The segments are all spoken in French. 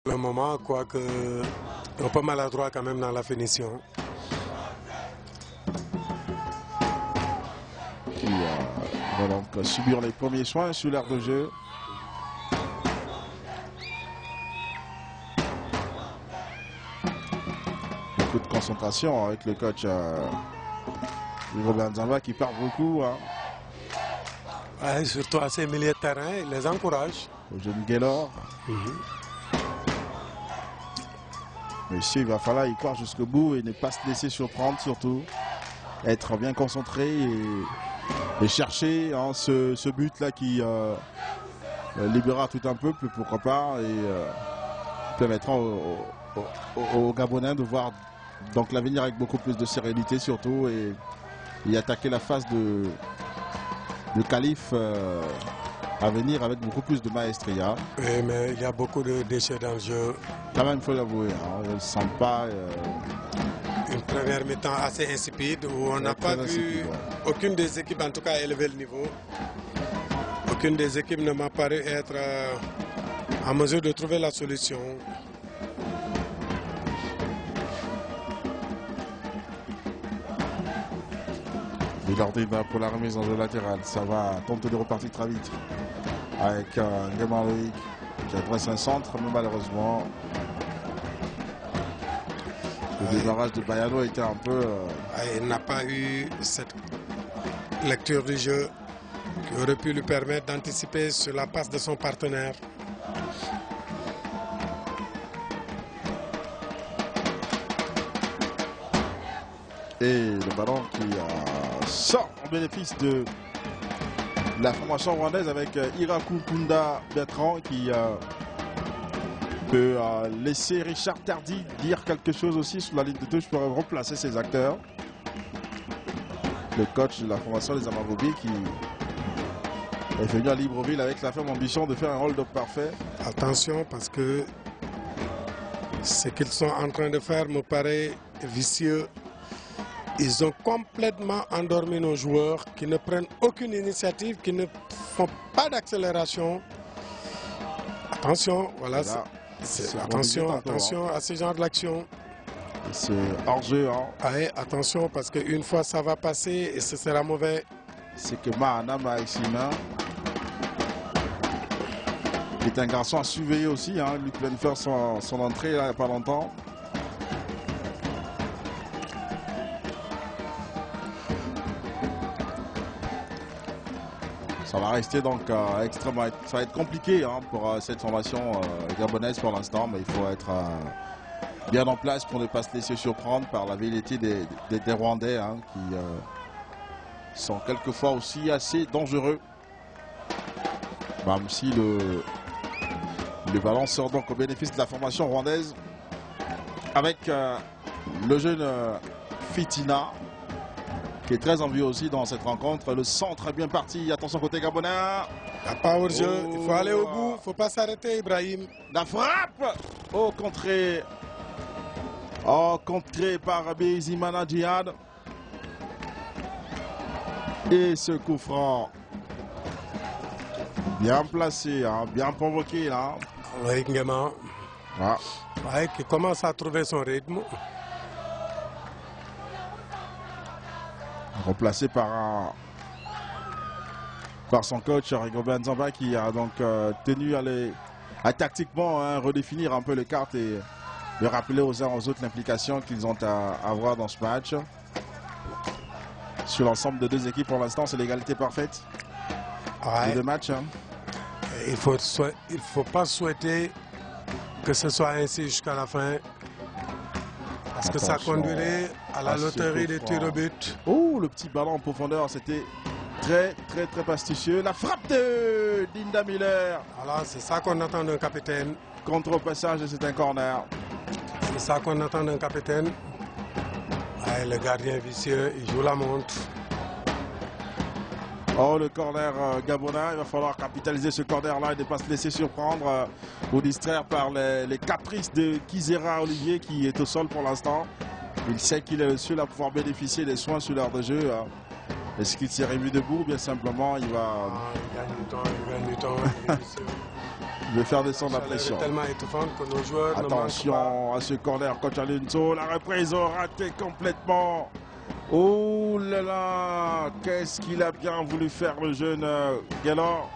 Le moment, quoique un peu maladroit quand même dans la finition. Qui va donc subir les premiers soins sur l'aire de jeu. Beaucoup de concentration avec le coach Robert Nzamba qui parle beaucoup. Hein. Ouais, surtout à ces milieux de terrain, il les encourage. Au jeune Gaylor. Monsieur, il va falloir y croire jusqu'au bout et ne pas se laisser surprendre surtout. Être bien concentré et chercher hein, ce but-là qui libérera tout un peuple, pourquoi pas, et permettra aux Gabonais de voir donc l'avenir avec beaucoup plus de sérénité surtout et attaquer la phase de qualif à venir avec beaucoup plus de maestria. Oui, mais il y a beaucoup de déchets dans le jeu. Quand même, il faut l'avouer, hein, je ne sens pas... Une première mi-temps assez insipide où on n'a pas vu aucune des équipes en tout cas élever le niveau. Aucune des équipes ne m'a paru être en mesure de trouver la solution. Villardine pour la remise en jeu latéral, ça va tenter de repartir très vite avec Gamin Loïc qui adresse un centre, mais malheureusement le démarrage de Bayano était un peu... Il n'a pas eu cette lecture du jeu qui aurait pu lui permettre d'anticiper sur la passe de son partenaire. Et le ballon qui sort en bénéfice de la formation rwandaise avec Iraku Kunda Bertrand qui peut laisser Richard Tardy dire quelque chose aussi sur la ligne de touche pour remplacer ses acteurs. Le coach de la formation des Amarobi qui est venu à Libreville avec la ferme ambition de faire un hold-up parfait. Attention parce que ce qu'ils sont en train de faire me paraît vicieux. Ils ont complètement endormi nos joueurs qui ne prennent aucune initiative, qui ne font pas d'accélération. Attention, voilà. Attention à ce genre d'action. C'est hors-jeu. Hein. Ouais, attention parce qu'une fois ça va passer et ce sera mauvais. C'est que Mahana Maïsina est un garçon à surveiller aussi. Hein. Lui qui vient de faire son entrée là, il n'y a pas longtemps. Ça va rester donc extrêmement... Ça va être compliqué hein, pour cette formation gabonaise pour l'instant, mais il faut être bien en place pour ne pas se laisser surprendre par la vérité des Rwandais hein, qui sont quelquefois aussi assez dangereux. Même si le ballon sort donc au bénéfice de la formation rwandaise avec le jeune Fitina qui est très envieux aussi dans cette rencontre. Le centre est bien parti. Attention côté gabonais. Il n'y a pas hors-jeu. Il faut aller au bout. Il ne faut pas s'arrêter, Ibrahim. La frappe au contré. Oh, contré par Bizimana Djihad. Et ce coup franc. Bien placé, hein, bien provoqué là. Oui, Nguema. Ah. Ouais, qui commence à trouver son rythme. Remplacé par son coach Rigobert Nzamba qui a donc tenu à tactiquement hein, redéfinir un peu les cartes et de rappeler aux uns aux autres l'implication qu'ils ont à avoir dans ce match. Sur l'ensemble de deux équipes pour l'instant c'est l'égalité parfaite. Ouais. Les deux matchs. Hein. Il faut pas souhaiter que ce soit ainsi jusqu'à la fin. Parce que ça conduirait à la loterie des tirs au but. Oh, le petit ballon en profondeur, c'était très pasticieux. La frappe de Linda Miller. Voilà, c'est ça qu'on attend d'un capitaine. Contre au passage, c'est un corner. C'est ça qu'on attend d'un capitaine. Ouais, le gardien vicieux, il joue la montre. Oh, le corner gabonais, il va falloir capitaliser ce corner-là et ne pas se laisser surprendre ou distraire par les caprices de Kizera Olivier qui est au sol pour l'instant. Il sait qu'il est le seul à pouvoir bénéficier des soins sur l'heure de jeu. Est-ce qu'il s'est remis debout ou bien simplement il va... Ah, il gagne du temps, il gagne du temps. de faire descendre la Elle est pression. tellement étouffante que nos joueurs ne manquent Attention à ce corner, coach Alonso. La reprise ratée complètement. Oh là là, qu'est-ce qu'il a bien voulu faire le jeune Gaylor.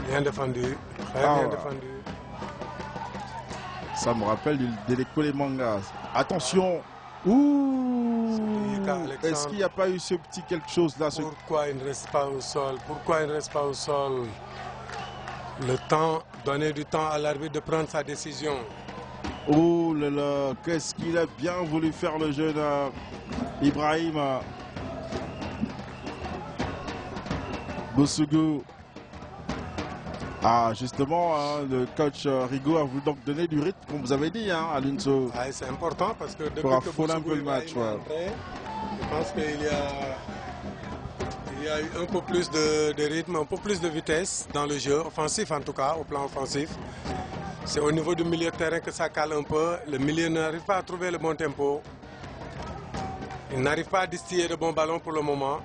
Bien défendu, très bien défendu. Ça me rappelle de l'école Mangas. Attention. Ouh. Est-ce qu'il n'y a pas eu ce petit quelque chose là? Pourquoi il ne reste pas au sol? Pourquoi il ne reste pas au sol? Le temps, donner du temps à l'arbitre de prendre sa décision. Oh là là, qu'est-ce qu'il a bien voulu faire le jeune Ibrahim Bossougou. Ah justement, hein, le coach Rigaud a voulu donc donner du rythme, comme vous avez dit, hein, à l'UNSO. Ah, c'est important parce que depuis pour que affoler un peu le match. Entré, je pense qu'il y a eu un peu plus de rythme, un peu plus de vitesse dans le jeu, offensif en tout cas, au plan offensif. C'est au niveau du milieu de terrain que ça cale un peu. Le milieu n'arrive pas à trouver le bon tempo. Il n'arrive pas à distiller de bons ballons pour le moment.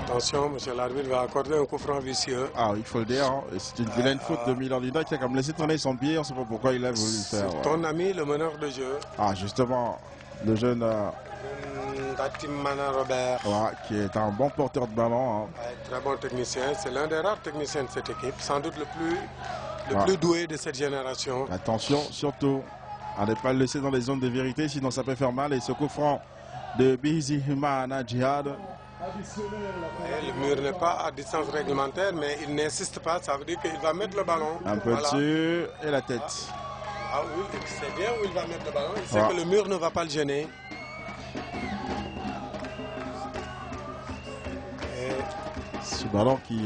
Attention, monsieur l'arbitre va accorder un coup franc vicieux. Ah, il faut le dire, hein. C'est une vilaine faute de Milan Lina qui a comme laissé tourner son pied. On ne sait pas pourquoi il a voulu le faire. C'est ton ami, le meneur de jeu. Ah, justement, le jeune Datimana Robert. Qui est un bon porteur de ballon. Hein. Très bon technicien. C'est l'un des rares techniciens de cette équipe. Sans doute le plus doué de cette génération. Attention, surtout, à ne pas le laisser dans les zones de vérité, sinon ça peut faire mal. Et ce coup franc de Bizi Himana Djihad. Le mur n'est pas à distance réglementaire, mais il n'insiste pas. Ça veut dire qu'il va mettre le ballon. Un peu dessus et la tête. Ah oui, il sait bien où il va mettre le ballon. Il sait que le mur ne va pas le gêner. Ce ballon qui,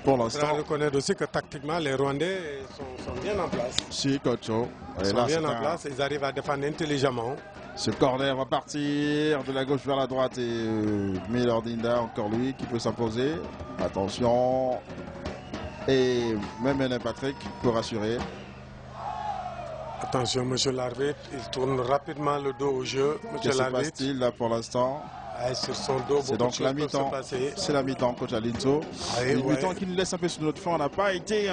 pour l'instant... On reconnaît aussi que tactiquement, les Rwandais sont bien en place. Si, coach. Ils sont bien en place. Ils arrivent à défendre intelligemment. Ce corner va partir de la gauche vers la droite et Milordinda, encore lui, qui peut s'imposer. Attention. Et même Enem Patrick peut rassurer. Attention, monsieur l'arbitre, il tourne rapidement le dos au jeu. Monsieur l'arbitre. Que se passe-t-il là pour l'instant? Sur son dos, c'est donc la mi-temps. C'est la mi-temps, coach Alinso. Une mi-temps qui nous laisse un peu sur notre fin. On n'a pas été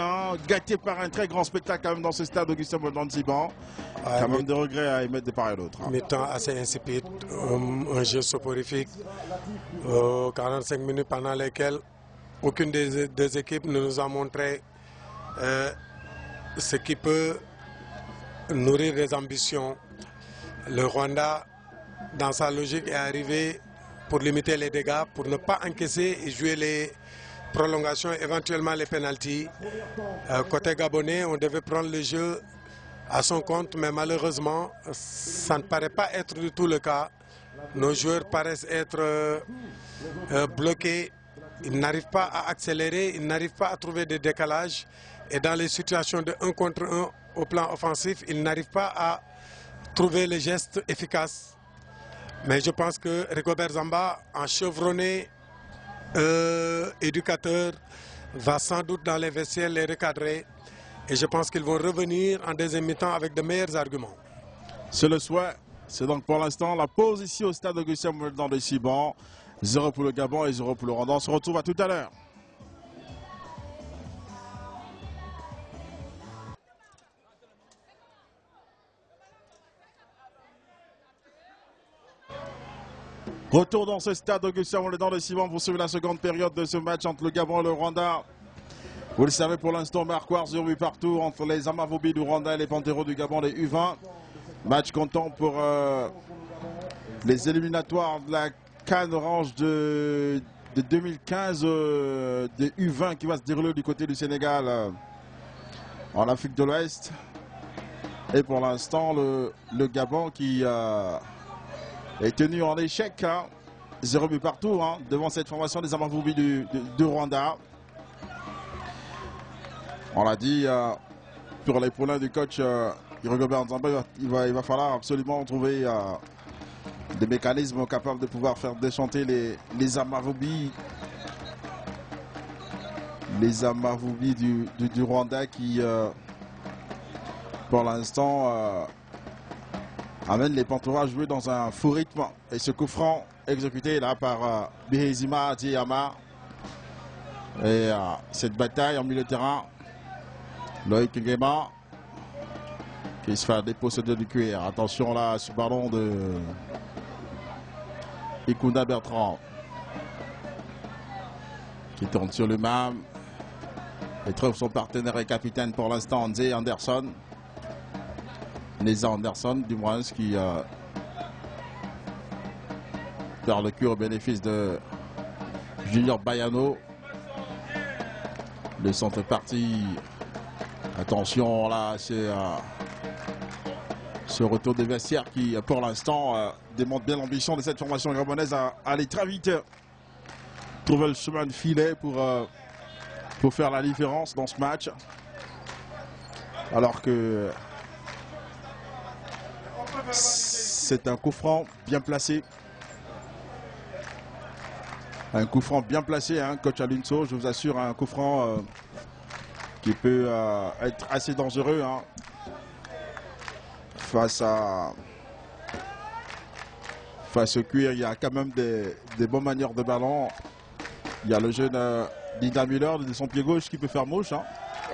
gâté par un très grand spectacle quand même dans ce stade Augustin Boldan-Ziban. Quand même de regrets à émettre de part et d'autre. Mi-temps assez insipide, un jeu soporifique, 45 minutes pendant lesquelles aucune des deux équipes ne nous a montré ce qui peut nourrir des ambitions. Le Rwanda, dans sa logique, est arrivé pour limiter les dégâts, pour ne pas encaisser et jouer les prolongations, éventuellement les pénaltys. Côté gabonais, on devait prendre le jeu à son compte, mais malheureusement, ça ne paraît pas être du tout le cas. Nos joueurs paraissent être bloqués, ils n'arrivent pas à accélérer, ils n'arrivent pas à trouver des décalages. Et dans les situations de 1 contre 1 au plan offensif, ils n'arrivent pas à trouver les gestes efficaces. Mais je pense que Rigobert Zamba, en chevronné éducateur, va sans doute dans les vestiaires les recadrer. Et je pense qu'ils vont revenir en deuxième mi-temps avec de meilleurs arguments. C'est le souhait. C'est donc pour l'instant la pause ici au stade Augustin Boldan de Ziban. 0 pour le Gabon et 0 pour le Rwanda. On se retrouve à tout à l'heure. Retour dans ce stade Augustin Boldan de Ziban pour suivre la seconde période de ce match entre le Gabon et le Rwanda. Vous le savez, pour l'instant, marquoir 0 but partout entre les Amavubi du Rwanda et les Panteros du Gabon, les U20. Match comptant pour les éliminatoires de la CAN Orange de 2015 des U20 qui va se dérouler du côté du Sénégal en Afrique de l'Ouest. Et pour l'instant, le Gabon qui est tenu en échec, 0 but partout devant cette formation des Amavubi du Rwanda. On l'a dit, pour les poulains du coach Rigobert Zamba, il va falloir absolument trouver des mécanismes capables de pouvoir faire déchanter les Amavubi. Les Amavubi du Rwanda qui, pour l'instant, amènent les Pantois à jouer dans un faux rythme. Et ce coup franc exécuté là par Bihezima Diama. Et cette bataille en milieu de terrain Loïc Nguema qui se fait un déposséder du cuir. Attention là à ce ballon de Ikunda Bertrand qui tourne sur le même et trouve son partenaire et capitaine pour l'instant, Neza Anderson du moins, qui perd le cul au bénéfice de Junior Bayano. Le centre parti. Attention là, c'est ce retour des vestiaires qui pour l'instant démontre bien l'ambition de cette formation gabonaise à aller très vite, trouver le chemin de filet pour faire la différence dans ce match. Alors que c'est un coup franc bien placé. Un coup franc bien placé, hein, coach Alunso, je vous assure, un coup franc qui peut être assez dangereux hein, face au cuir. Il y a quand même des bonnes manières de ballon. Il y a le jeune Linda Müller de son pied gauche qui peut faire mouche. Hein.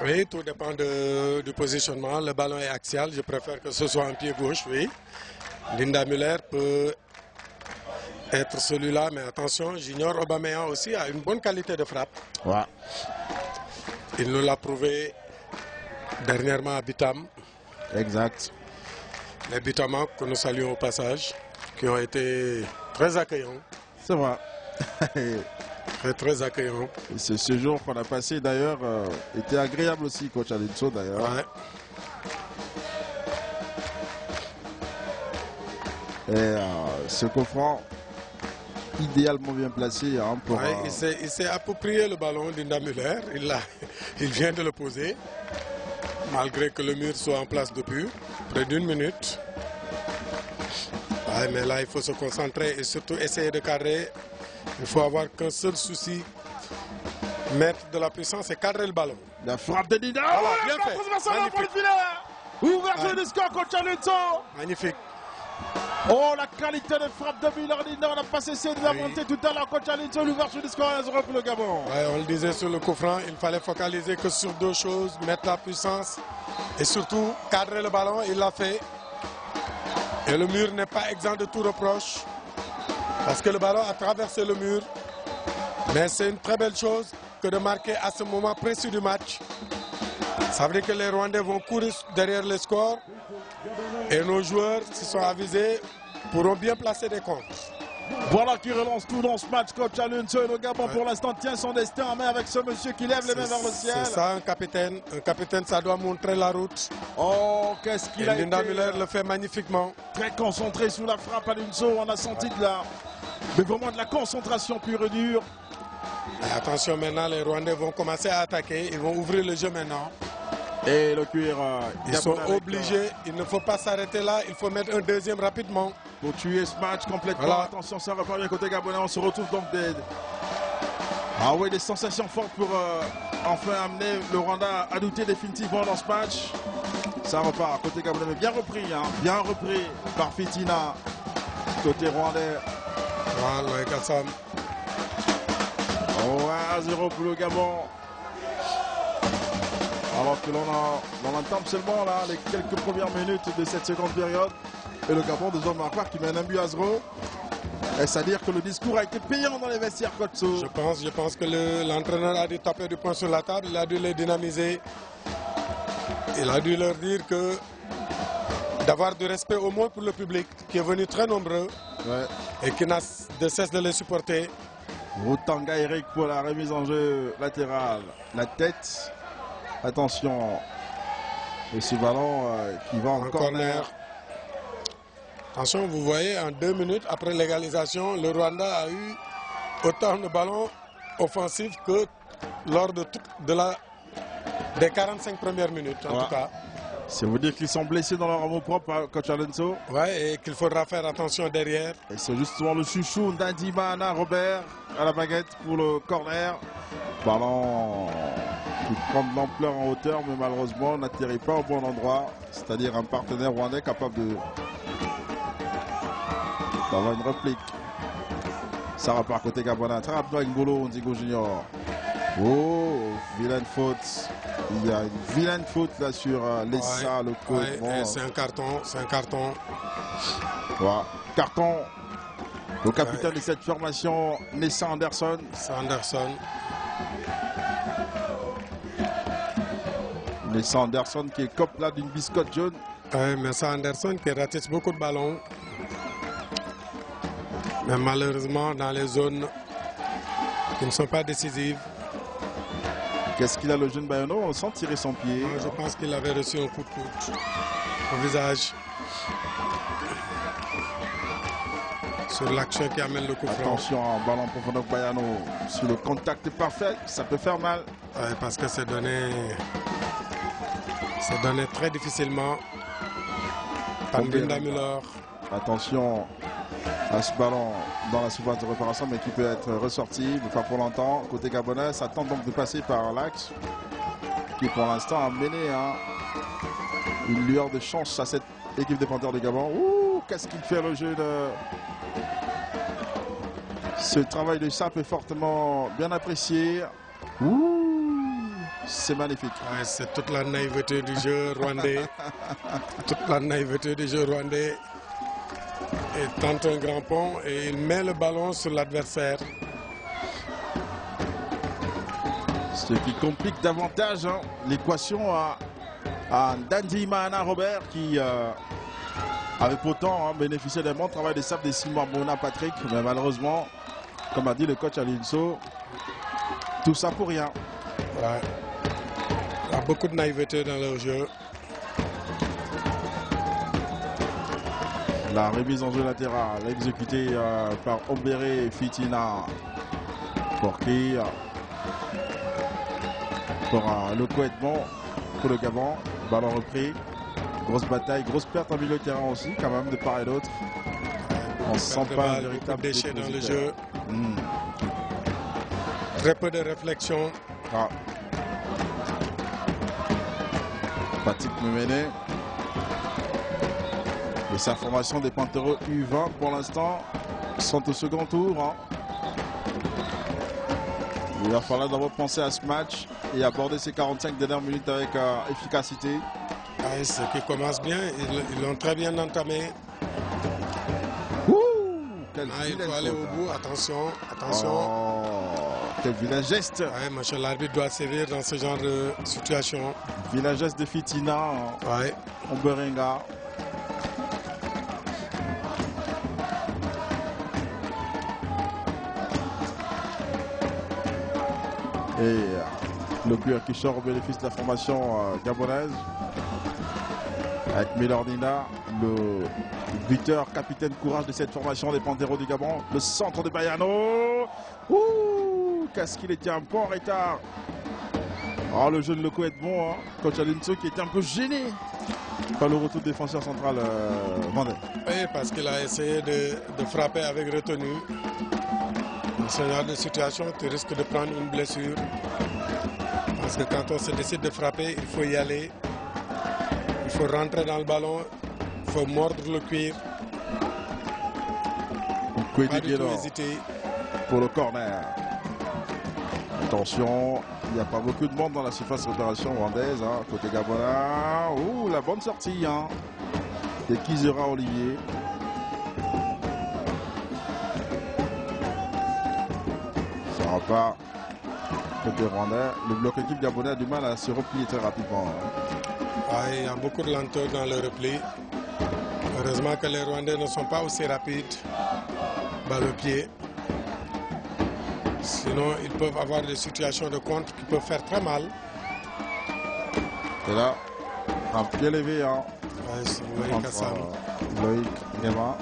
Oui, tout dépend du positionnement. Le ballon est axial, je préfère que ce soit un pied gauche, oui. Linda Müller peut être celui-là, mais attention, Junior Aubameyang aussi a une bonne qualité de frappe. Ouais. Il nous l'a prouvé dernièrement à Bitam. Exact. Les Bitamans que nous saluons au passage, qui ont été très accueillants. C'est vrai. Très accueillants. Ce séjour qu'on a passé d'ailleurs était agréable aussi, coach Alunso d'ailleurs. Ouais. Et ce coup franc idéalement bien placé hein, pour. Ouais, il s'est approprié le ballon d'Inda Müller. Il vient de le poser, malgré que le mur soit en place depuis près d'une minute. Ouais, mais là, il faut se concentrer et surtout essayer de cadrer. Il faut avoir qu'un seul souci, mettre de la puissance et cadrer le ballon. La frappe de Dida. Voilà, bien fait. Magnifique. Ouverture du score, coach Alunso. Magnifique. Oh, la qualité de frappe de Müller Dida. On n'a pas cessé de la monter tout à l'heure, coach Alunso. L'ouverture du score 1-0 pour le Gabon. Ouais, on le disait sur le coup franc, il fallait focaliser que sur deux choses, mettre la puissance et surtout cadrer le ballon. Il l'a fait. Et le mur n'est pas exempt de tout reproche parce que le ballon a traversé le mur. Mais c'est une très belle chose que de marquer à ce moment précis du match. Ça veut dire que les Rwandais vont courir derrière le score et nos joueurs, s'ils sont avisés, pourront bien placer des comptes. Voilà qui relance tout dans ce match, coach Alunso. Et le Gabon pour l'instant tient son destin en main avec ce monsieur qui lève les mains vers le ciel. C'est ça un capitaine. Un capitaine, ça doit montrer la route. Oh, qu'est-ce qu'il a été. Linda Müller le fait magnifiquement. Très concentré sous la frappe Alunso. On a senti mais vraiment de la concentration pure et dure. Et attention maintenant, les Rwandais vont commencer à attaquer. Ils vont ouvrir le jeu maintenant. Et le cuir. Ils sont obligés. Il ne faut pas s'arrêter là. Il faut mettre un deuxième rapidement. Pour tuer ce match complètement. Voilà. Attention, ça repart bien côté gabonais. On se retrouve donc des sensations fortes pour enfin amener le Rwanda à douter définitivement dans ce match. Ça repart côté gabonais, mais bien repris. Hein, bien repris par Fitina. Côté rwandais. Voilà, Kassam. 1-0 pour le Gabon. Alors que l'on entame seulement là, les quelques premières minutes de cette seconde période. Et le Gabon, déjà marqueur qui mène un but à 0. C'est-à-dire que le discours a été payant dans les vestiaires, coach. Je pense que l'entraîneur a dû taper du poing sur la table. Il a dû les dynamiser. Il a dû leur dire que d'avoir du respect au moins pour le public qui est venu très nombreux et qui n'a de cesse de les supporter. Rutanga Eric pour la remise en jeu latérale. La tête. Attention. Et ce ballon qui va en corner. Attention, vous voyez, en 2 minutes après l'égalisation, le Rwanda a eu autant de ballons offensifs que lors des 45 premières minutes, en tout cas. Ça veut dire qu'ils sont blessés dans leur amour propre, coach Alonso. Ouais, et qu'il faudra faire attention derrière. Et c'est justement le chouchou d'Indimana Robert à la baguette pour le corner. Ballon qui prend de l'ampleur en hauteur, mais malheureusement n'atterrit pas au bon endroit. C'est-à-dire un partenaire rwandais capable d'avoir une réplique. Ça repart côté Gabonais. Très rapidement avec Ngolo Ndigo Junior. Oh, vilaine faute Il y a une vilaine faute là sur Lessa, le coach. Ouais, c'est un carton, c'est un carton. Voilà. Carton au capitaine de cette formation, Nessa Anderson. Nessa Anderson qui est cop là d'une biscotte jaune. Ouais, Nessa Anderson qui ratisse beaucoup de ballons. Mais malheureusement dans les zones qui ne sont pas décisives. Qu'est-ce qu'il a le jeune Bayano? On sent tirer son pied. Je pense qu'il avait reçu un coup de coude au visage. Sur l'action qui amène le coup franc. Attention, ballon profondeur Bayano sur le contact parfait, ça peut faire mal. Ouais, parce que c'est donné très difficilement. Tambinda Müller. Attention à ce ballon dans la surface de réparation, mais qui peut être ressorti, mais pas pour longtemps. Côté gabonais, ça tente donc de passer par l'axe, qui pour l'instant a mené une lueur de chance à cette équipe des Panthères de Gabon. Ouh, qu'est-ce qu'il fait le jeu de... Ce travail de sape est fortement bien apprécié. Ouh, c'est magnifique. Ouais, c'est toute la naïveté du jeu rwandais. Toute la naïveté du jeu rwandais. Il tente un grand pont et il met le ballon sur l'adversaire. Ce qui complique davantage l'équation à Dandy Mahana Robert qui avait pourtant bénéficié d'un bon travail de sape des Simon Mona Patrick. Mais malheureusement, comme a dit le coach Alinso, tout ça pour rien. Ouais. Il y a beaucoup de naïveté dans leur jeu. La remise en jeu latérale exécutée par Ombéré Fitina. Pour qui pour le coup être bon pour le Gabon. Ballon repris. Grosse bataille, grosse perte en milieu de terrain aussi, quand même, de part et d'autre. On ne sent pas un véritable déchet dans le jeu. Très peu de réflexion. Patrick Memené. Et sa formation des Panteros U20 pour l'instant sont au second tour. Il va falloir d'abord penser à ce match et aborder ces 45 dernières minutes avec efficacité. Ouais, ce qui commence bien, ils l'ont très bien entamé. Il faut aller au bout, attention. Oh, quel vilain geste. Ouais, monsieur l'arbitre doit sévir dans ce genre de situation. Vilain geste de Fitina. Ouais. Omberenga. Et le cuir qui sort au bénéfice de la formation gabonaise. Avec Milordina, le buteur, capitaine courage de cette formation des Panteros du Gabon. Le centre de Bayano. Ouh, qu'est-ce qu'il était un peu en retard. Oh, le jeune Loco est bon. Coach Alinso qui était un peu gêné par le retour de défenseur central vendé. Oui, parce qu'il a essayé de frapper avec retenue. Dans ce genre de situation, tu risques de prendre une blessure. Parce que quand on se décide de frapper, il faut y aller. Il faut rentrer dans le ballon. Il faut mordre le cuir. Pas du tout hésiter. Pour le corner. Attention, il n'y a pas beaucoup de monde dans la surface d'opération rwandaise. Côté gabonais. Ouh, la bonne sortie de Kizera Olivier. Ça va pas. Côté rwandais, le bloc équipe gabonais a du mal à se replier très rapidement. Il y a beaucoup de lenteur dans le repli. Heureusement que les Rwandais ne sont pas aussi rapides balle au pied. Sinon, ils peuvent avoir des situations de contre qui peuvent faire très mal. Et là, un pied levé. C'est Loïc Assam. Loïc Nema.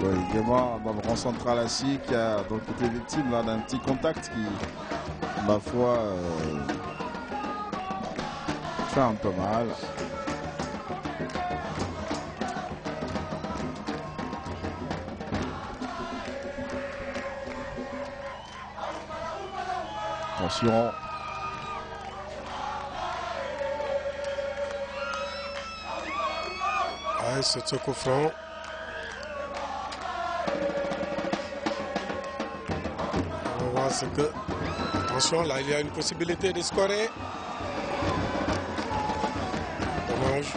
Loïc Nema dans le rang central assis qui a donc été victime d'un petit contact qui, ma foi, fait un peu mal. Attention. C'est ce coup franc. pense que, attention, là, il y a une possibilité de scorer. Dommage.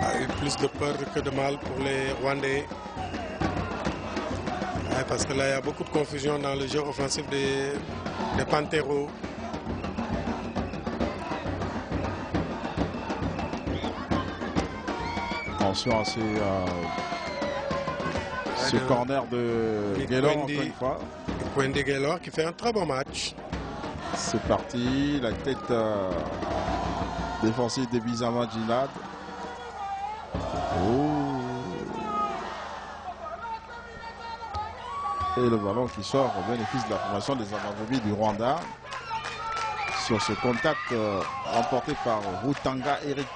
A eu plus de peur que de mal pour les Rwandais. Ouais, parce que là, il y a beaucoup de confusion dans le jeu offensif des Panteros. Attention à ce corner de Gaylor encore une fois. Kwende Gaylor qui fait un très bon match. C'est parti, la tête défensive de Bizama Djinad. Oh. Et le ballon qui sort au bénéfice de la formation des Amavubi du Rwanda. Sur ce contact remporté par Rutanga Eric.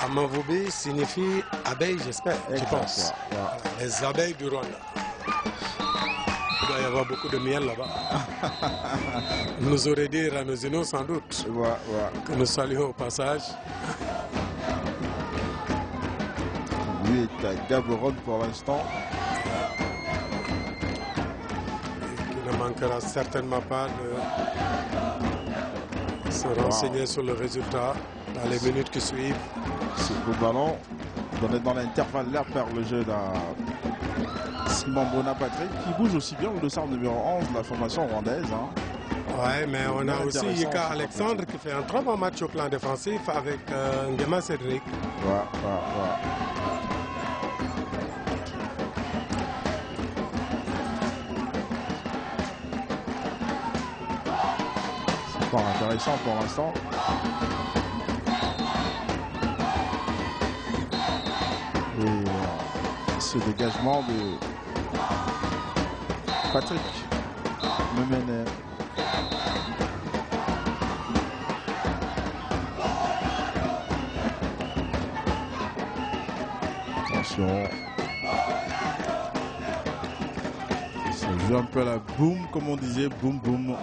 Amavubi signifie abeille, j'espère, je pense. Ouais. Les abeilles du Rwanda. Il doit y avoir beaucoup de miel là-bas. Nous aurait dit Ranozino sans doute. Que nous saluons au passage. Lui est à Gaborone pour l'instant. Qui ne manquera certainement pas de se renseigner sur le résultat dans les minutes qui suivent. Ce beau ballon donné dans l'intervalle là par le jeu d'un Simon Bonapatrick qui bouge aussi bien le dossard numéro 11 de la formation rwandaise. Ouais, mais on a aussi Yika Alexandre qui fait un très bon match au plan défensif avec Ngema Cédric. C'est pas intéressant pour l'instant. Et ce dégagement de Patrick Memener. Attention. Ça joue un peu la boum, comme on disait, boum boum.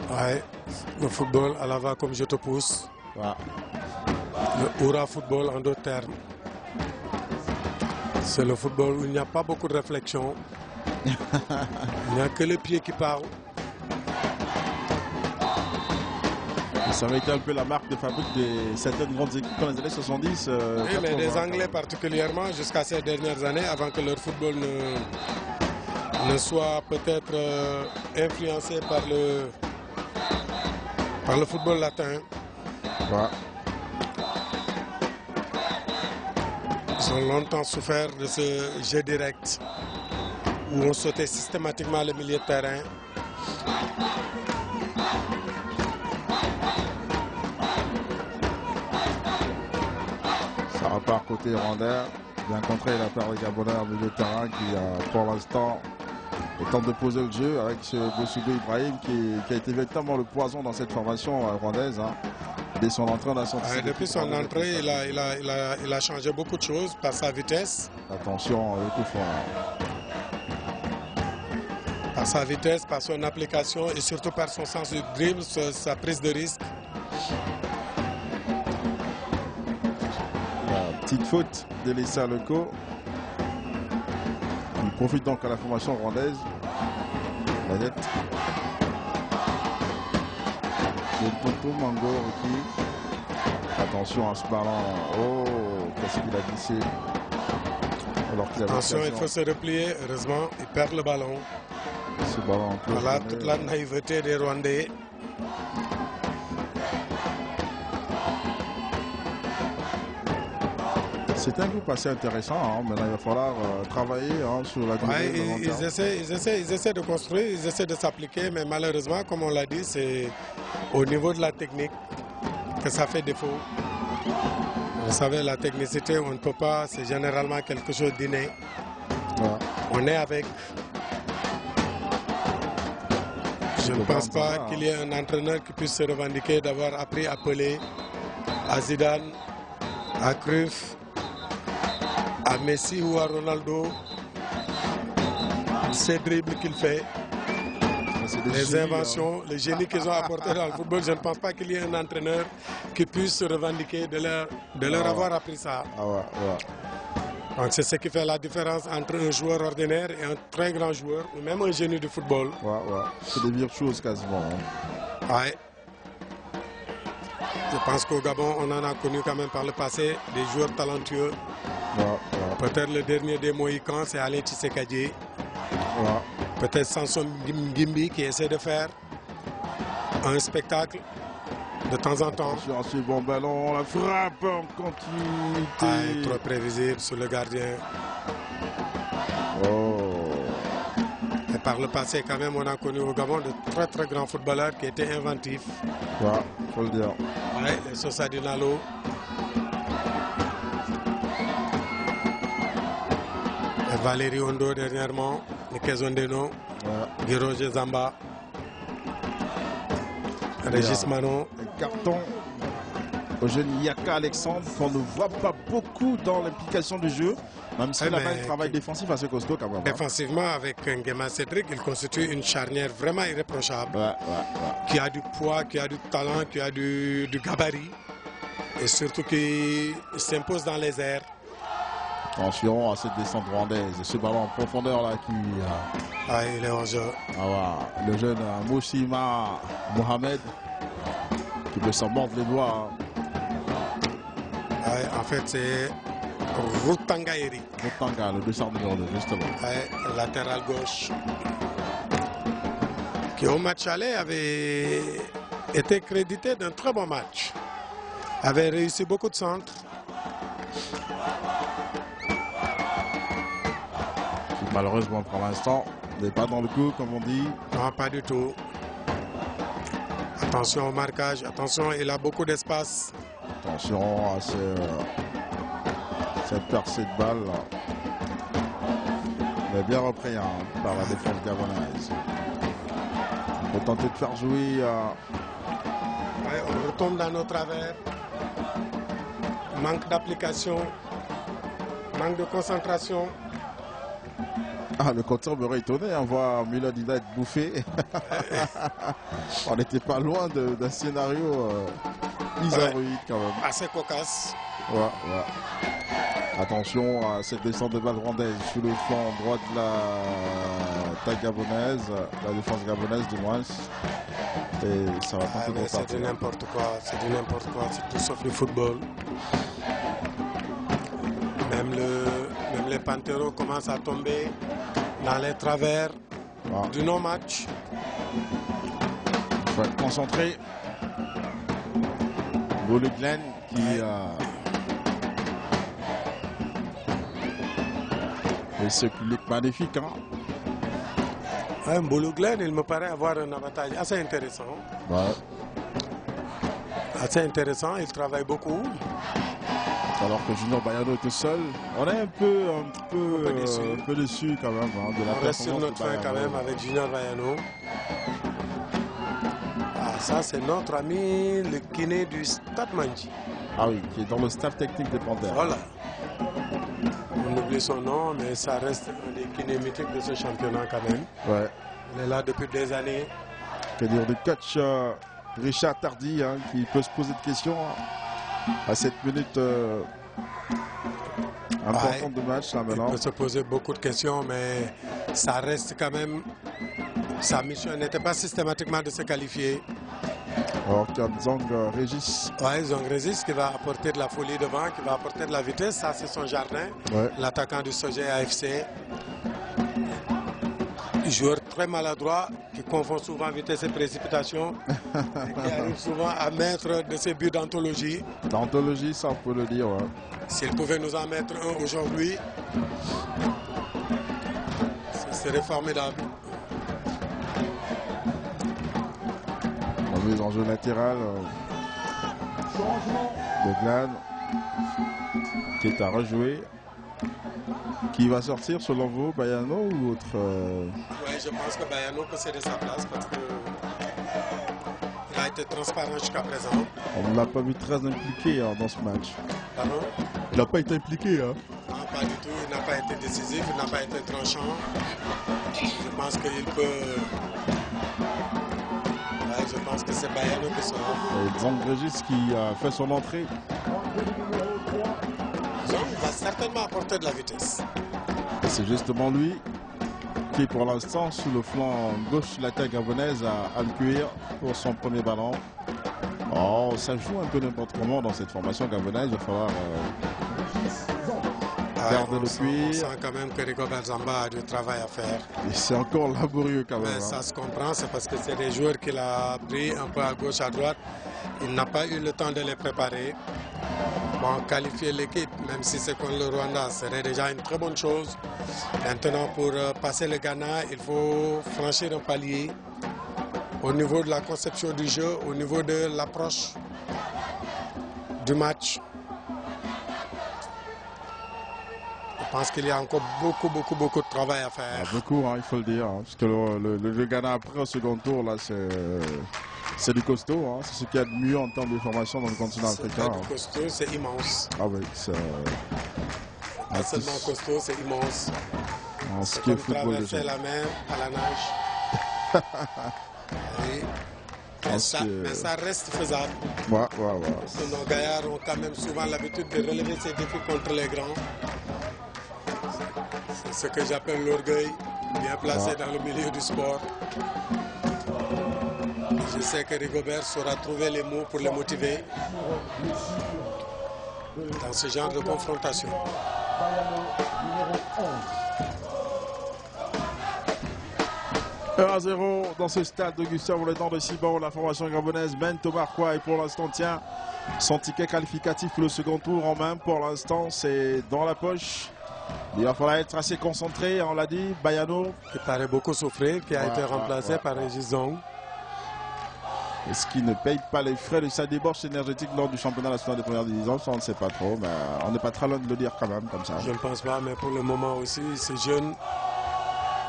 Ouais, le football à la va comme je te pousse. Ouais. Le hurrah football en d'autres termes. C'est le football où il n'y a pas beaucoup de réflexion. Il n'y a que les pieds qui parlent. Ça avait été un peu la marque de fabrique de certaines grandes équipes dans les années 70. Oui, mais des Anglais particulièrement jusqu'à ces dernières années, avant que leur football ne soit peut-être influencé par le football latin. Ouais. Ils ont longtemps souffert de ce jeu direct où on sautait systématiquement le milieu de terrain. Ça repart côté rwandais. Bien contré la part de Gabonais au milieu de terrain qui pour l'instant tente de poser le jeu avec ce Bosoubé Ibrahim qui a été véritablement le poison dans cette formation rwandaise. Dès son entrée, on a senti depuis son entrée, il a changé beaucoup de choses par sa vitesse. Attention, le coup fort. Par sa vitesse, par son application et surtout par son sens du dribble, sa prise de risque. La petite faute de Lessa Leco. Il profite donc à la formation rwandaise. La nette. Le Poto Mango qui. Attention à ce ballon. Oh, qu'est-ce qu'il a glissé. Attention, il faut se replier. Heureusement, il perd le ballon. Ce ballon en plus. Voilà toute la naïveté des Rwandais. C'est un groupe assez intéressant. Maintenant, il va falloir travailler sur la durée. Ouais, ils essaient de construire, ils essaient de s'appliquer, mais malheureusement, comme on l'a dit, c'est au niveau de la technique que ça fait défaut. Vous savez, la technicité, on ne peut pas, c'est généralement quelque chose d'inné. Ouais. On est avec. Je ne pense pas qu'il y ait un entraîneur qui puisse se revendiquer d'avoir appris à Pelé, à Zidane, à Cruyff, à Messi ou à Ronaldo. Ces dribbles qu'il fait, les inventions, les génies qu'ils ont apportés dans le football, je ne pense pas qu'il y ait un entraîneur qui puisse se revendiquer de leur avoir appris ça. Ah ouais. Donc c'est ce qui fait la différence entre un joueur ordinaire et un très grand joueur, ou même un génie du football. Ouais. C'est des virtuoses quasiment. Ouais. Je pense qu'au Gabon, on en a connu quand même par le passé des joueurs talentueux. Peut-être le dernier des Mohicans, c'est Alain Tshisekedi. Peut-être Samson Ngimbi qui essaie de faire un spectacle de temps en temps. Attention à ce bon ballon, la frappe en continuité. Trop prévisible sur le gardien. Et par le passé, quand même, on a connu au Gabon de très très grands footballeurs qui étaient inventifs. Faut le dire. Ouais, les Sosa Dinalo. Et Valérie Ondo dernièrement, Niké Zondeno, Giroje Zamba, Régis Manon. Un carton au jeune Yaka Alexandre qu'on ne voit pas beaucoup dans l'implication du jeu, même s'il a un travail défensif assez costaud quand même. Défensivement, avec Nguema Cédric, il constitue une charnière vraiment irréprochable, qui a du poids, qui a du talent, qui a du gabarit, et surtout qui s'impose dans les airs. Attention à cette descente rwandaise, ce ballon en profondeur là qui... il est en jeu. Le jeune Moussima Mohamed qui peut s'en mordre les doigts. En fait, c'est Rutanga Eri. Rutanga, le 200 numéro 2, justement. Latéral gauche. Qui au match aller avait été crédité d'un très bon match. Avait réussi beaucoup de centres. Malheureusement pour l'instant, il n'est pas dans le coup comme on dit. Non, pas du tout. Attention au marquage, attention, il a beaucoup d'espace. Attention à cette percée de balle. Il est bien repris par la défense gabonaise. On peut tenter de faire jouer. On retombe dans nos travers. Manque d'application, manque de concentration. Le compteur me aurait étonné, voir Miladina être bouffé. On n'était pas loin d'un scénario bizarroïde quand même. Assez cocasse. Attention à cette descente de balle rwandaise sur le flanc droit de la taille gabonaise, la défense gabonaise du moins. Et ça va tenter de repartir. C'est du n'importe quoi, c'est tout sauf le football. Même les Panteros commencent à tomber dans les travers du non-match. Il faut être concentré. Mbolo Glen qui et ce public magnifique. Mbolo Glen, il me paraît avoir un avantage assez intéressant. Assez intéressant, il travaille beaucoup. Alors que Junior Bayano est tout seul, on est un peu déçu quand même. De la on reste sur notre fin quand même avec Junior Bayano. Ça c'est notre ami le kiné du Stade Mandji. Qui est dans le staff technique des Panthères. Voilà. On oublie son nom, mais ça reste un des kinés mythiques de ce championnat quand même. Il est là depuis des années. Que dire du coach Richard Tardy qui peut se poser des questions à cette minute importante de match là maintenant. Il peut se poser beaucoup de questions, mais ça reste quand même. Sa mission n'était pas systématiquement de se qualifier. Alors qu'il y a Zong Régis. Zong Régis qui va apporter de la folie devant, qui va apporter de la vitesse. Ça, c'est son jardin. L'attaquant du Sogé AFC. Joueur très maladroit qui confond souvent vitesse et précipitation. Et qui arrive souvent à mettre de ses buts d'anthologie. D'anthologie, ça on peut le dire. S'il pouvait nous en mettre un aujourd'hui, ce serait formidable. La mise en jeu latéral de Glan qui est à rejouer. Qui va sortir selon vous, Bayano ou autre Oui, je pense que Bayano peut céder sa place parce qu'il a été transparent jusqu'à présent. On ne l'a pas vu très impliqué dans ce match. Pardon? Il n'a pas été impliqué. Non, pas du tout. Il n'a pas été décisif, il n'a pas été tranchant. Je pense qu'il peut... je pense que c'est Bayano qui sera. Et Zong Régis qui a fait son entrée. Zong va certainement apporter de la vitesse. Et c'est justement lui qui, pour l'instant, sous le flanc gauche de l'attaque gabonaise, a le cuir pour son premier ballon. Oh, ça joue un peu n'importe comment dans cette formation gabonaise. Il va falloir garder le cuir. On sent quand même que Rigobert Samba a du travail à faire. Et c'est encore laborieux quand même. Mais ça se comprend, c'est parce que c'est des joueurs qu'il a pris un peu à gauche, à droite. Il n'a pas eu le temps de les préparer. Bon, qualifier l'équipe, même si c'est contre le Rwanda, serait déjà une très bonne chose. Maintenant, pour passer le Ghana, il faut franchir un palier au niveau de la conception du jeu, au niveau de l'approche du match. Je pense qu'il y a encore beaucoup de travail à faire. Beaucoup, hein, il faut le dire. Hein, parce que le Ghana, après au second tour, là, c'est du costaud. Hein, c'est ce qu'il y a de mieux en termes de formation dans le continent africain. C'est du costaud, c'est immense. Ah oui, c'est... Pas seulement costaud, c'est immense. Ce qui est football déjà. C'est la mer à la nage. Oui. Mais ça reste faisable. Ouais. Nos gaillards ont quand même souvent l'habitude de relever ces défis contre les grands. C'est ce que j'appelle l'orgueil, bien placé dans le milieu du sport. Je sais que Rigobert saura trouver les mots pour les motiver dans ce genre de confrontation. 1-0 dans ce stade de Gustave Le Temps de Cibao. La formation gabonaise mène Thomas Croix et pour l'instant tient son ticket qualificatif pour le second tour en main. Pour l'instant, c'est dans la poche. Il va falloir être assez concentré, on l'a dit. Bayano, qui paraît beaucoup souffrir, qui a été remplacé par Régis Zong. Est-ce qu'il ne paye pas les frais de sa débauche énergétique lors du championnat national de première division? Ça, on ne sait pas trop, mais on n'est pas très loin de le dire quand même, comme ça. Je ne pense pas, mais pour le moment aussi, ce jeune,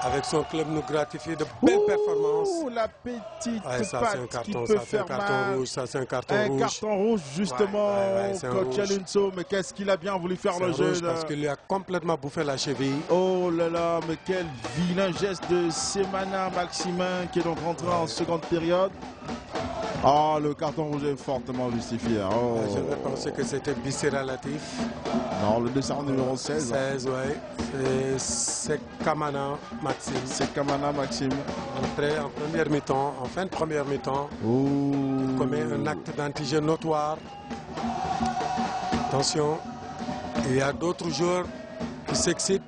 avec son club, nous gratifie de belles performances. La petite ça, patte un carton, qui peut faire mal. Rouge, ça, c'est un carton rouge. Un carton rouge, justement, coach Alunso. Mais qu'est-ce qu'il a bien voulu faire le jeu parce qu'il lui a complètement bouffé la cheville. Oh là là, mais quel vilain geste de Semana Maximin qui est donc rentré en seconde période. Ah, le carton rouge est fortement justifié. Oh. Je vais penser que c'était Bissé-Relatif. Non, le descend numéro 16. 16, oui. C'est Kamana Maxime. C'est Kamana Maxime. Entré en première mi-temps, en fin de première mi-temps. Il commet un acte d'antigène notoire. Attention, il y a d'autres joueurs qui s'excitent,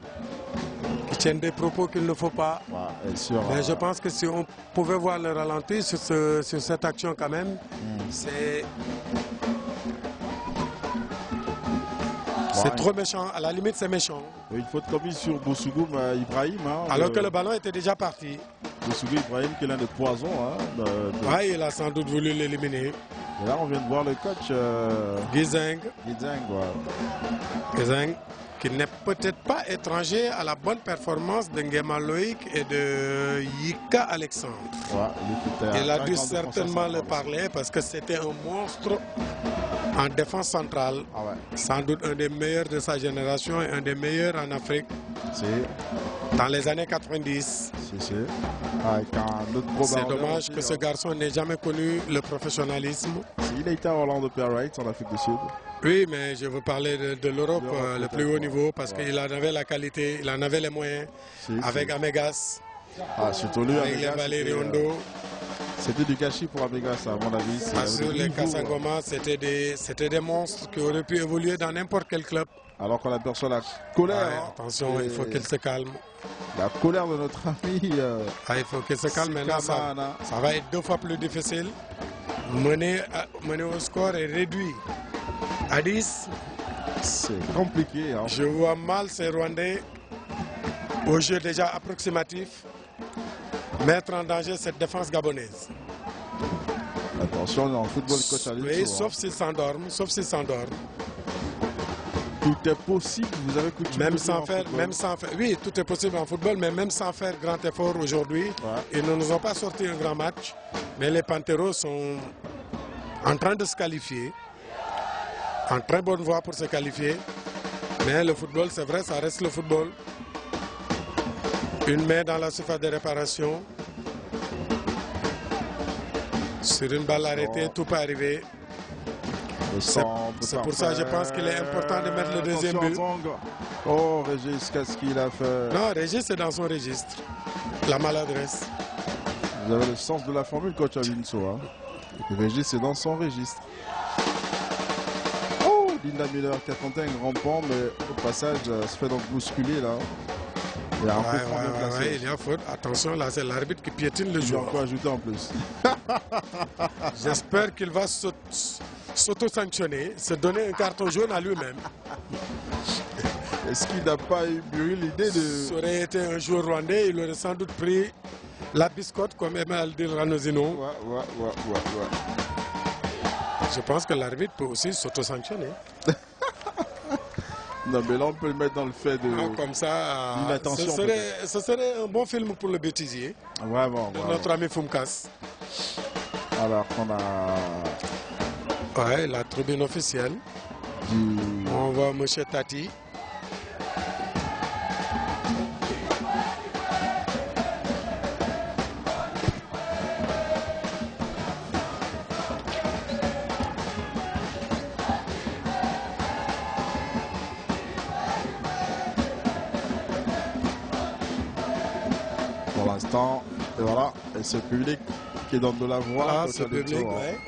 qui tiennent des propos qu'il ne faut pas. Mais je pense que si on pouvait voir le ralenti sur cette action quand même, c'est trop méchant. À la limite, c'est méchant. Une faute commise sur Bousougou Ibrahim. Hein, alors que le ballon était déjà parti. Bousougou Ibrahim qui est l'un des poisons. Hein, Oui, il a sans doute voulu l'éliminer. Et là, on vient de voir le coach Gizeng. Gizeng, qui n'est peut-être pas étranger à la bonne performance de Nguema Loïc et de Yika Alexandre. Il a dû certainement le parler parce que c'était un monstre en défense centrale. Sans doute un des meilleurs de sa génération et un des meilleurs en Afrique. Dans les années 90. C'est dommage que ce garçon n'ait jamais connu le professionnalisme. Il a été à Orlando Pirates en Afrique du Sud. Oui, mais je veux parler de l'Europe, le plus haut niveau, parce qu'il en avait la qualité, il en avait les moyens, avec Amégas, surtout lui, avec les Valérie Ondo. C'était du gâchis pour Amégas, à mon avis. Sur les Kasangoma, c'était des monstres qui auraient pu évoluer dans n'importe quel club. Alors qu'on aperçoit la colère. Attention, il faut qu'il se calme. La colère de notre ami. Il faut qu'il se calme maintenant. Ça va être 2 fois plus difficile. Mener au score est réduit à 10. C'est compliqué. Hein. Je vois mal ces Rwandais, au jeu déjà approximatif, mettre en danger cette défense gabonaise. Attention, en football, coach Alunso. Oui, sauf s'ils s'endorment, Tout est possible, vous avez coutume. Même sans faire, oui, tout est possible en football, mais même sans faire grand effort aujourd'hui, ils ne nous ont pas sorti un grand match. Mais les Panteros sont en train de se qualifier, en très bonne voie pour se qualifier. Mais le football, c'est vrai, ça reste le football. Une main dans la surface de réparation. Sur une balle arrêtée, tout peut arriver. Sans C'est pour ça que je pense qu'il est important de mettre le deuxième but. Oh, Régis, qu'est-ce qu'il a fait? Non, Régis, c'est dans son registre. La maladresse. Vous avez le sens de la formule, coach Alinso. Hein. Régis, c'est dans son registre. Oh, Linda Miller qui a tenté un grand pont, mais au passage, se fait donc bousculer là. Il y a un coup franc bien placé. Il y a faute. Attention, là, c'est l'arbitre qui piétine le Il joueur. va encore ajouter en plus. J'espère qu'il va s'auto-sanctionner, se donner un carton jaune à lui-même. Est-ce qu'il n'a pas eu l'idée de... Ça aurait été un joueur rwandais, il aurait sans doute pris la biscotte, comme aimait à le dire Ranozino. Ouais. Je pense que l'arbitre peut aussi s'auto-sanctionner. Non, mais là, on peut le mettre dans le fait de... Non, comme ça, ce serait un bon film pour le bêtisier. Vraiment. Notre ami Fumkas. Alors qu'on a... Ouais, la tribune officielle. On voit M. Tati. Pour l'instant, et voilà, et ce public qui donne de la voix. Voilà, ce public, ouais.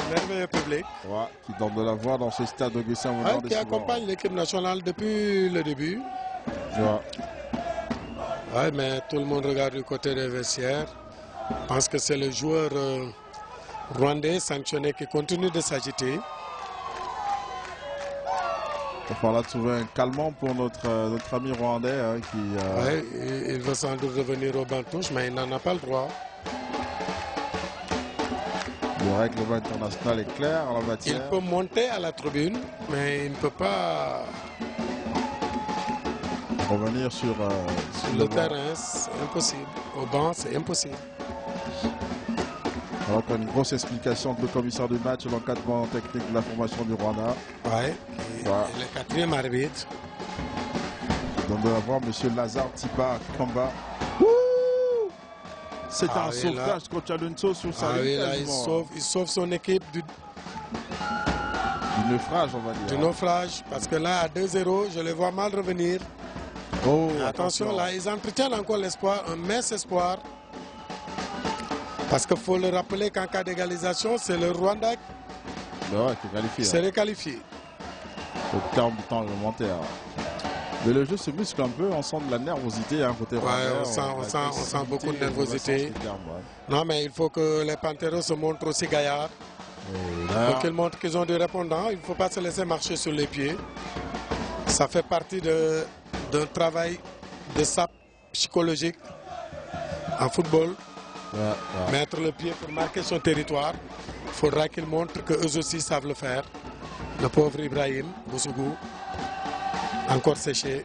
Merveilleux public. Ouais, qui donne de la voix dans ce stade Augustin Moudon. Qui accompagne l'équipe nationale depuis le début. Ouais, mais tout le monde regarde du côté des vestiaires. Je pense que c'est le joueur rwandais sanctionné qui continue de s'agiter. Il va falloir trouver un calmant pour notre ami rwandais hein, qui... Ouais, il veut sans doute revenir au banc de touche, mais il n'en a pas le droit. Le règlement international est clair en la matière. Il peut monter à la tribune, mais il ne peut pas revenir sur le terrain. C'est impossible. Au banc, c'est impossible. Alors qu'on a une grosse explication de le commissaire du match, l'encadrement technique de la formation du Rwanda. Ouais, et le quatrième arbitre. Donc on va voir M. Lazare Tipa Kamba. C'est un sauvetage coach Alonso sur sa ligne. Là, il sauve son équipe du naufrage, on va dire. Du naufrage, parce que là, à 2-0, je les vois mal revenir. Oh, attention, là, ils entretiennent encore l'espoir, un mince espoir. Parce qu'il faut le rappeler qu'en cas d'égalisation, c'est le Rwanda qui s'est requalifié. Au terme du temps réglementaire. Mais le jeu se muscle un peu, on sent de la nervosité hein, côté rwandais. On sent beaucoup de nervosité. Non, mais il faut que les Panteros se montrent aussi gaillards. Il faut qu'ils montrent qu'ils ont du répondant. Il ne faut pas se laisser marcher sur les pieds. Ça fait partie d'un travail de sape psychologique en football. Mettre le pied pour marquer son territoire. Il faudra qu'ils montrent qu'eux aussi savent le faire. Le pauvre Ibrahim Boussougou, encore séché.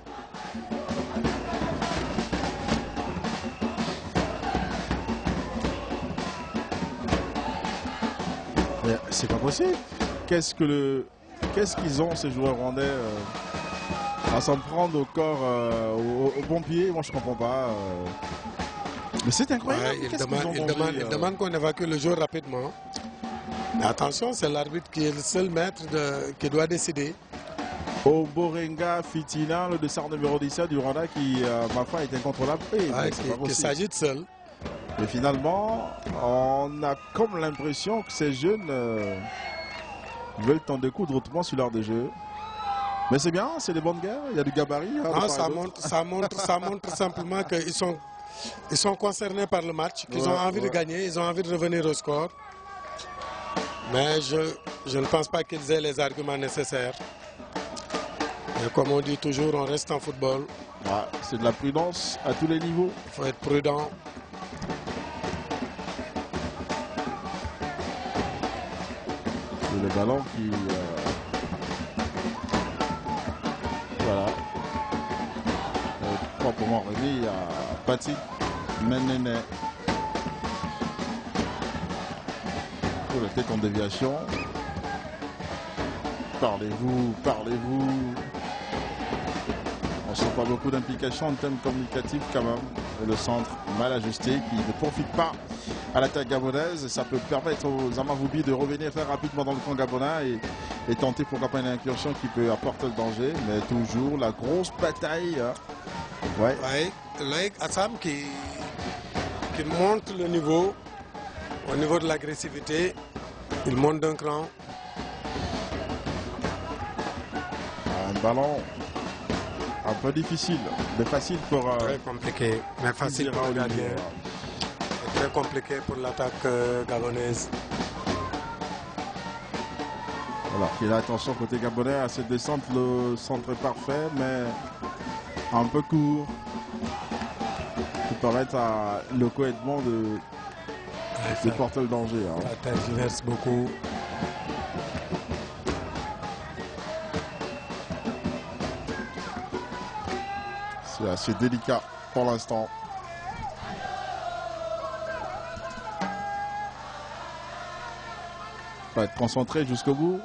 C'est pas possible. Qu'est-ce qu'ils ont ces joueurs rwandais à s'en prendre au corps, au bon pied? Moi je comprends pas. Mais c'est incroyable. Il demande qu'on évacue le jeu rapidement. Mais attention, c'est l'arbitre qui est le seul maître qui doit décider. Omborenga Fitina, le dessert numéro 17 du Rwanda qui, ma foi, est incontrôlable. Qui s'agite seul. Et finalement, on a comme l'impression que ces jeunes veulent en découdre autrement sur l'heure de jeu. Mais c'est bien, c'est des bonnes guerres, il y a du gabarit. Hein, non, ça montre simplement qu'ils sont concernés par le match, qu'ils ont envie de gagner, ils ont envie de revenir au score. Mais je ne pense pas qu'ils aient les arguments nécessaires. Et comme on dit toujours, on reste en football. C'est de la prudence à tous les niveaux. Il faut être prudent. Et le ballon qui... voilà. Proprement remis à Pati Menene. Pour la tête en déviation. Parlez-vous. On ne sent pas beaucoup d'implication en termes communicatifs quand même. Et le centre mal ajusté qui ne profite pas à l'attaque gabonaise. Et ça peut permettre aux Amavoubi de revenir très rapidement dans le camp gabonais et tenter pourquoi pas une incursion qui peut apporter le danger. Mais toujours la grosse bataille. Ouais. Loïc Assam qui monte le niveau au niveau de l'agressivité. Il monte d'un cran. Un ballon un peu difficile, mais facile pour... Très compliqué, mais facile pour le gardien. Et très compliqué pour l'attaque gabonaise. Alors qu'il a attention côté gabonais à cette descente, le centre est parfait, mais un peu court. Qui permettre à Loco Edmond de porter le danger. Hein. Ça tergiverse beaucoup. C'est assez délicat pour l'instant. Il va être concentré jusqu'au bout.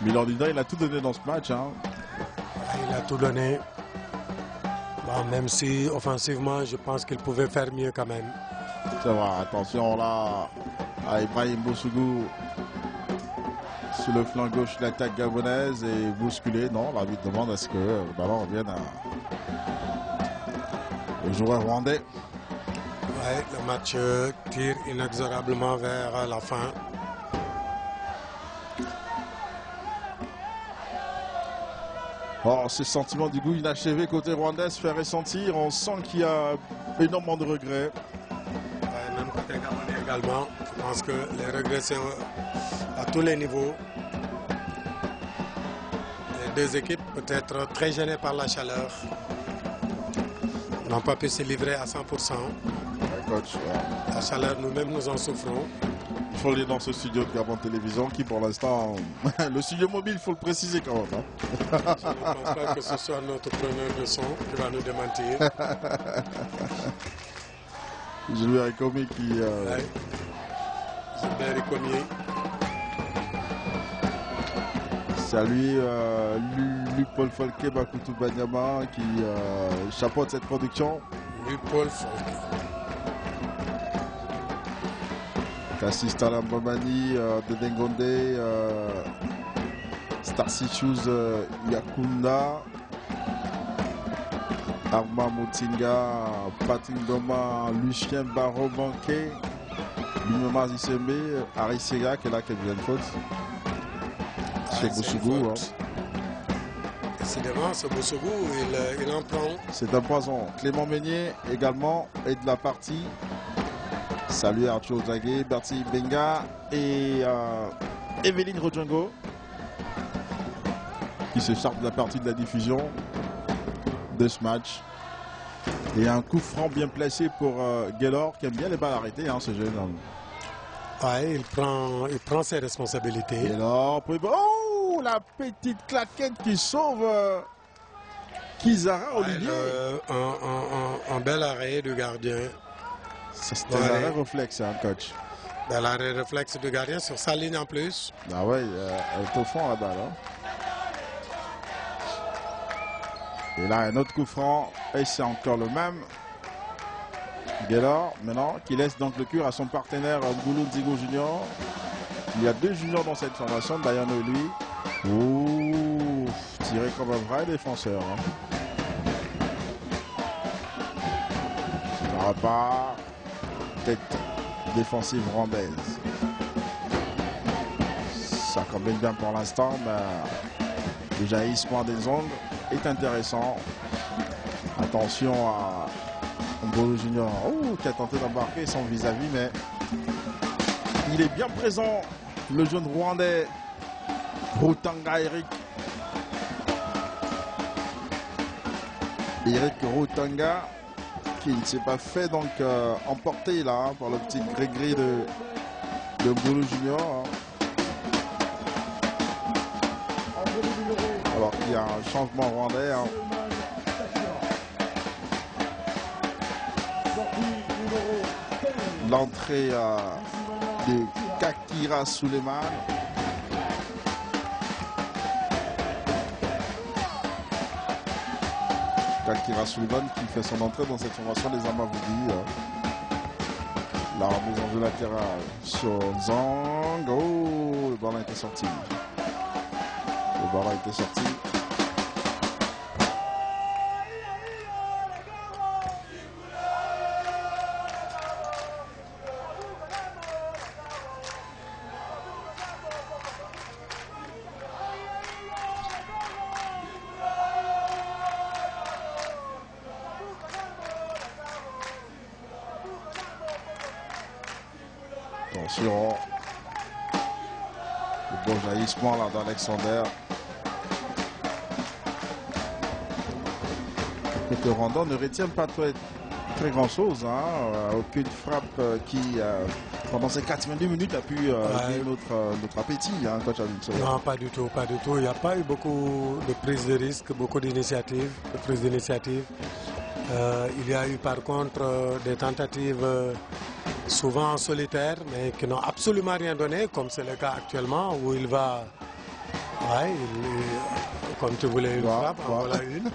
Milordina, il a tout donné dans ce match. Hein. Il a tout donné. Bon, même si offensivement, je pense qu'il pouvait faire mieux quand même. C'est vrai, attention là à Ibrahim Bossougou sur le flanc gauche de l'attaque gabonaise et bousculé. Non, l'arbitre demande à ce que le ballon revienne au joueur rwandais. Ouais, le match tire inexorablement vers la fin. Oh, ce sentiment du goût inachevé côté rwandais se fait ressentir. On sent qu'il y a énormément de regrets. Ouais, même côté gabonais également. Je pense que les regrets sont à tous les niveaux. Les deux équipes peut-être très gênées par la chaleur. N'ont pas pu se livrer à 100%. Coach, La chaleur, nous-mêmes, nous en souffrons. il faut aller dans ce studio de Gabon Télévision qui, pour l'instant, le studio mobile, il faut le préciser quand même. Hein. Je ne pense pas que ce soit notre preneur de son qui va nous démentir. Gilbert Ikomi qui... Ouais. Gilbert Ikomi. Salut Luc-Paul Folke Bakutu Banyama qui chapeaute cette production. Luc-Paul Folke. Kassis Talambamani de Dengonde, Starcy Shoes Yakunda, Arma Moutinga, Patingoma, Lucien Barro Banquet, Lumema Zissembe, Harry Sega qui est là, qui vient de faute. C'est Boussougou. Décidément, ce Boussougou, il en prend. C'est un poison. Clément Meunier également est de la partie. Salut Arthur Zagué, Bertie Benga et Evelyne Rodjango qui se charge de la partie de la diffusion de ce match. Et un coup franc bien placé pour Gaylor qui aime bien les balles arrêtées, hein, ce jeune homme. Ouais, il prend ses responsabilités. Gaylor, oh, la petite claquette qui sauve Kizara Olivier. Un bel arrêt du gardien. C'était un arrêt réflexe, hein, coach. Bel arrêt réflexe du gardien sur sa ligne en plus. Ah ouais, elle est au fond la balle. Hein. Et là, un autre coup franc. Et c'est encore le même. Gaylor, maintenant, qui laisse donc le cure à son partenaire Ngoulou Nzigo Junior. Il y a deux juniors dans cette formation, Bayano et lui. Ouh, tiré comme un vrai défenseur. Hein. Ça n'aura pas tête défensive rwandaise. Ça combine bien pour l'instant, mais le jaillissement des ongles est intéressant. Attention à Ngoulou Junior, qui a tenté d'embarquer son vis-à-vis, mais il est bien présent, le jeune rwandais Rutanga Eric. Eric Rutanga qui ne s'est pas fait donc emporter là par le petit gris-gris de Ngoulou Junior. Hein. Alors qu'il y a un changement rwandais. Hein. L'entrée de Kakira Suleiman. Akira Sullivan qui fait son entrée dans cette formation des Amavubi. La remise en jeu latérale sur Zhang. Oh, le ballon était sorti. Le ballon était sorti. Attention. Le bon jaillissement là d'Alexander. Côté Rwanda ne retient pas très grand chose. Hein. Aucune frappe qui, pendant ces 90 minutes, a pu élever notre appétit. Hein, coach Avinso. Non, pas du tout, pas du tout. Il n'y a pas eu beaucoup de prise de risque, beaucoup d'initiatives, de prise d'initiative. Il y a eu par contre des tentatives souvent en solitaire, mais qui n'ont absolument rien donné, comme c'est le cas actuellement, où il va... Ouais, comme tu voulais une frappe, en voilà une.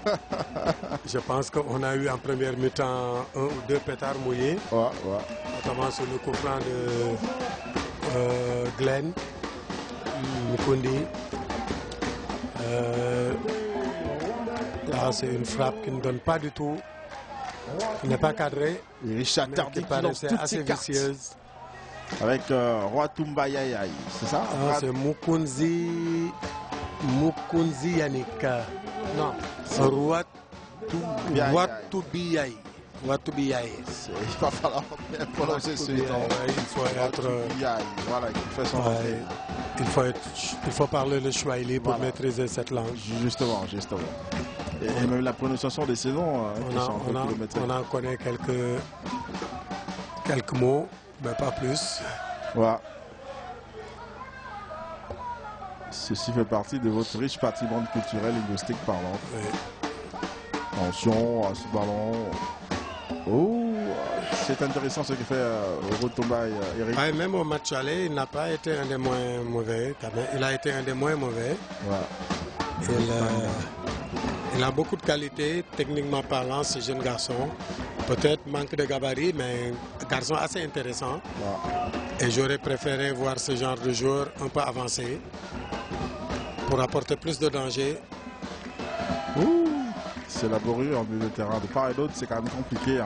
Je pense qu'on a eu en première mi-temps 1 ou 2 pétards mouillés, notamment sur le coup franc de Glenn Mukundi. Là, c'est une frappe qui ne donne pas du tout, qui n'est pas cadrée, et Richard Tardy qui lance toutes assez ses cartes. vicieuse. Avec Rwatumba Yayai, c'est ça? C'est Mukunzi Yannick. Non, Rwatubiyai. Il va falloir bien prononcer ce nom. Il faut être... Voilà, il fait son entrée. Il faut parler le Swahili pour maîtriser cette langue. Justement. Et même la prononciation des saisons. On en connaît quelques mots, mais pas plus. Voilà. Ceci fait partie de votre riche patrimoine culturel linguistique parlant. Oui. Attention à ce ballon. Oh, c'est intéressant ce que fait Rwatumba Eric. Ouais, même au match aller, il n'a pas été un des moins mauvais. Il a été un des moins mauvais. Voilà. Il a beaucoup de qualités, techniquement parlant, ce jeune garçon. Peut-être manque de gabarit, mais garçon assez intéressant. Voilà. Et j'aurais préféré voir ce genre de joueur un peu avancé pour apporter plus de danger. C'est laborieux en milieu de terrain. De part et d'autre, c'est quand même compliqué. Hein.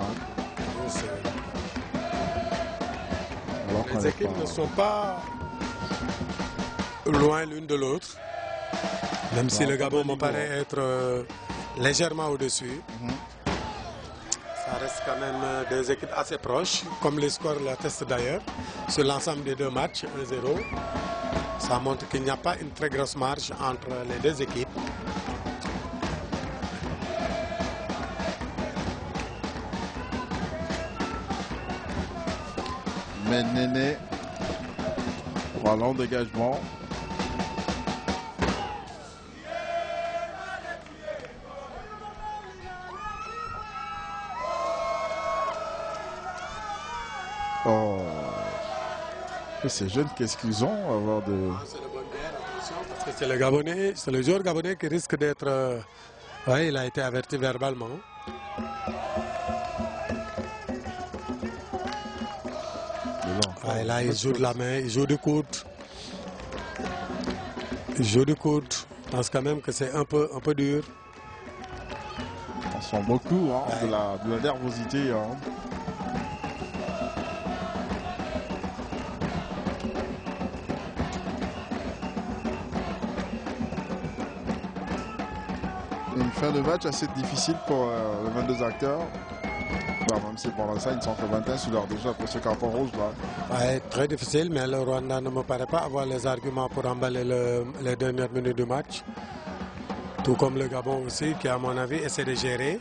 Les équipes ne sont pas loin l'une de l'autre. Même si le Gabon me paraît être légèrement au-dessus. Ça reste quand même des équipes assez proches, comme les scores l'attestent d'ailleurs. Sur l'ensemble des 2 matchs, 1-0, ça montre qu'il n'y a pas une très grosse marge entre les 2 équipes. Mais Néné, voilà, dégagement. Oh, et ces jeunes, qu'est-ce qu'ils ont à avoir de... C'est le bon bien, attention, parce que c'est le Gabonais, c'est le joueur gabonais qui risque d'être... Oui, il a été averti verbalement. Ouais, là, il joue de la main, il joue du coude. Je pense quand même que c'est un peu dur. On sent beaucoup de la nervosité. Hein. Une fin de match assez difficile pour les 22 acteurs. Bah, même si pour l'instant ils sont que 21 sur leur déjà pour ce carton rouge là. Ouais, très difficile, mais le Rwanda ne me paraît pas avoir les arguments pour emballer les dernières minutes du match. Tout comme le Gabon aussi, qui à mon avis essaie de gérer.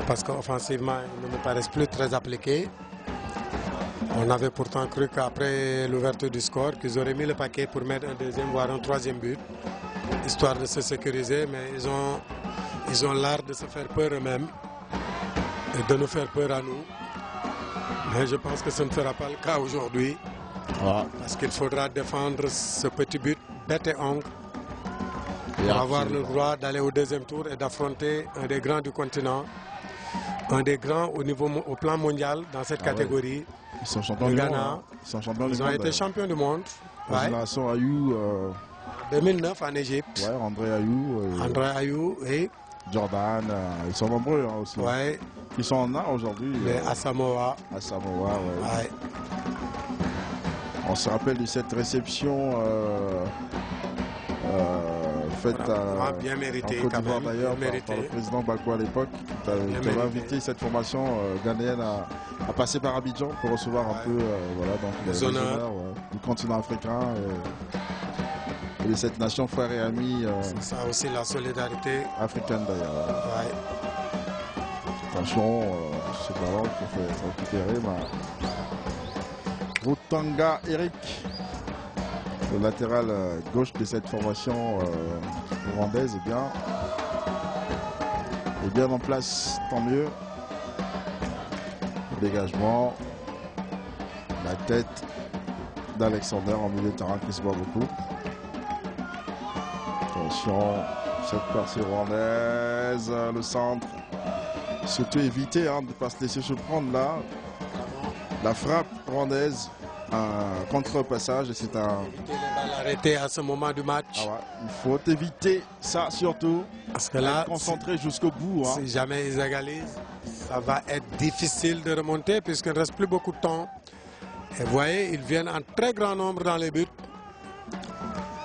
Parce qu'offensivement, ils ne me paraissent plus très appliqués. On avait pourtant cru qu'après l'ouverture du score, qu'ils auraient mis le paquet pour mettre un deuxième, voire un troisième but, histoire de se sécuriser, mais ils ont l'art de se faire peur eux-mêmes et de nous faire peur à nous. Mais je pense que ce ne sera pas le cas aujourd'hui, parce qu'il faudra défendre ce petit but bête et ongle pour avoir le droit d'aller au deuxième tour et d'affronter un des grands du continent, un des grands au plan mondial dans cette catégorie. Ils sont champions du monde. Hein. Ils ont été champions du monde. La génération Ayou. 2009 en Égypte. Ouais, André Ayou. André Ayou et Jordan. Ils sont nombreux hein, aussi. Ouais. Ils sont en art aujourd'hui. À Samoa. À Samoa, ouais. Ouais. On se rappelle de cette réception faite bien mérité, en Côte d'Ivoire d'ailleurs par le président Gbagbo à l'époque, qui avait invité cette formation ghanéenne à passer par Abidjan pour recevoir un peu voilà, donc, les honneurs du continent africain et de cette nation frère et amie. C'est ça aussi la solidarité africaine d'ailleurs. Ouais. Attention, ce ballon qui fait récupérer. Rutanga Eric, le latéral gauche de cette formation rwandaise, est bien en place, tant mieux. Le dégagement, la tête d'Alexander en milieu de terrain qui se voit beaucoup. Attention, cette percée rwandaise, le centre. Surtout éviter de ne pas se laisser surprendre là. La frappe rwandaise, un contre-passage et c'est un... Éviter les balles arrêtées à ce moment du match. Ah ouais, il faut éviter ça surtout. Parce que là, concentré jusqu'au bout. Si jamais ils égalisent, ça va être difficile de remonter puisqu'il ne reste plus beaucoup de temps. Et vous voyez, ils viennent en très grand nombre dans les buts.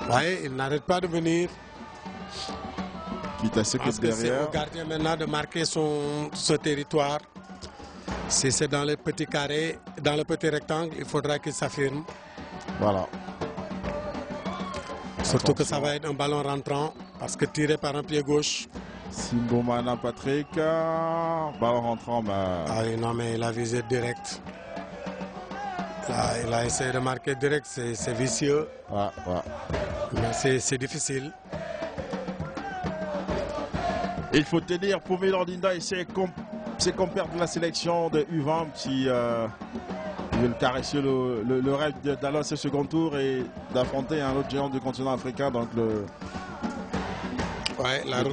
Vous voyez, ils n'arrêtent pas de venir. Quitte à ce que c'est au gardien maintenant de marquer ce territoire. Si c'est dans le petit carré, dans le petit rectangle, il faudra qu'il s'affirme. Voilà. Surtout que ça va être un ballon rentrant, parce que tiré par un pied gauche. Simbomana Patrick, ballon rentrant. Ah oui, non, mais il a visé direct. Là, il a essayé de marquer direct, c'est vicieux. Mais c'est difficile. Il faut te dire, pour Mélandinda et ses compères de la sélection de U20 qui veulent caresser le rêve d'aller à ce second tour et d'affronter un autre géant du continent africain, donc la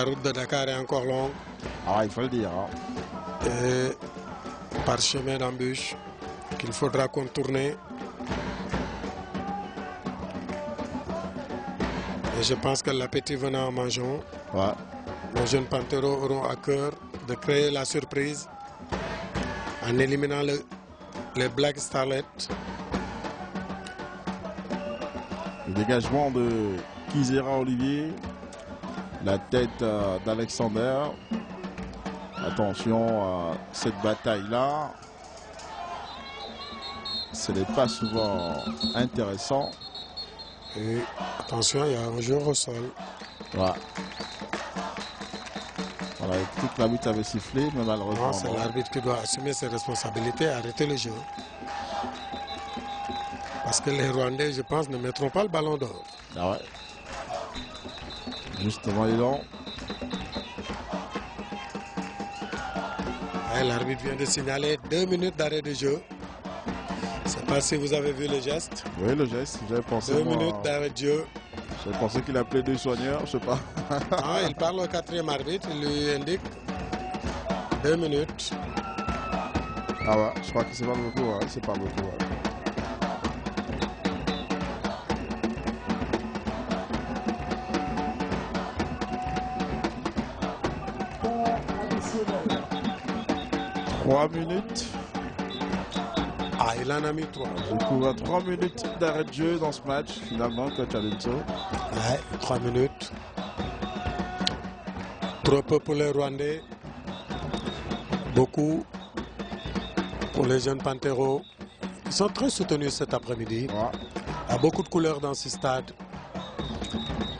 route de Dakar est encore longue. Ah, il faut le dire. Et par chemin d'embûche qu'il faudra contourner. Et je pense que l'appétit venant en mangeant, les jeunes Panteros auront à cœur de créer la surprise en éliminant les Black Starlets. Le dégagement de Kizera Olivier, la tête d'Alexander. Attention à cette bataille-là. Ce n'est pas souvent intéressant. Et attention, il y a un joueur au sol. Voilà, toute l'arbitre avait sifflé, mais malheureusement. C'est l'arbitre qui doit assumer ses responsabilités et arrêter le jeu. Parce que les Rwandais, je pense, ne mettront pas le ballon d'or. Ah ouais. Justement, ils l'ont. L'arbitre vient de signaler 2 minutes d'arrêt de jeu. Je ne sais pas si vous avez vu le geste. Oui, le geste, j'avais pensé. 2 minutes d'arrêt de jeu. J'ai pensé qu'il appelait 2 soigneurs, je sais pas. Non, il parle au 4e arbitre, il lui indique 2 minutes. Ah ouais, je crois que c'est pas beaucoup, c'est pas beaucoup. Trois minutes. Ah, il en a mis 3. Il couvre 3 minutes d'arrêt de jeu dans ce match, finalement, coach Alonso. Ouais, 3 minutes. Trop peu pour les Rwandais. Beaucoup pour les jeunes Panteros. Ils sont très soutenus cet après-midi. Il y a beaucoup de couleurs dans ce stade.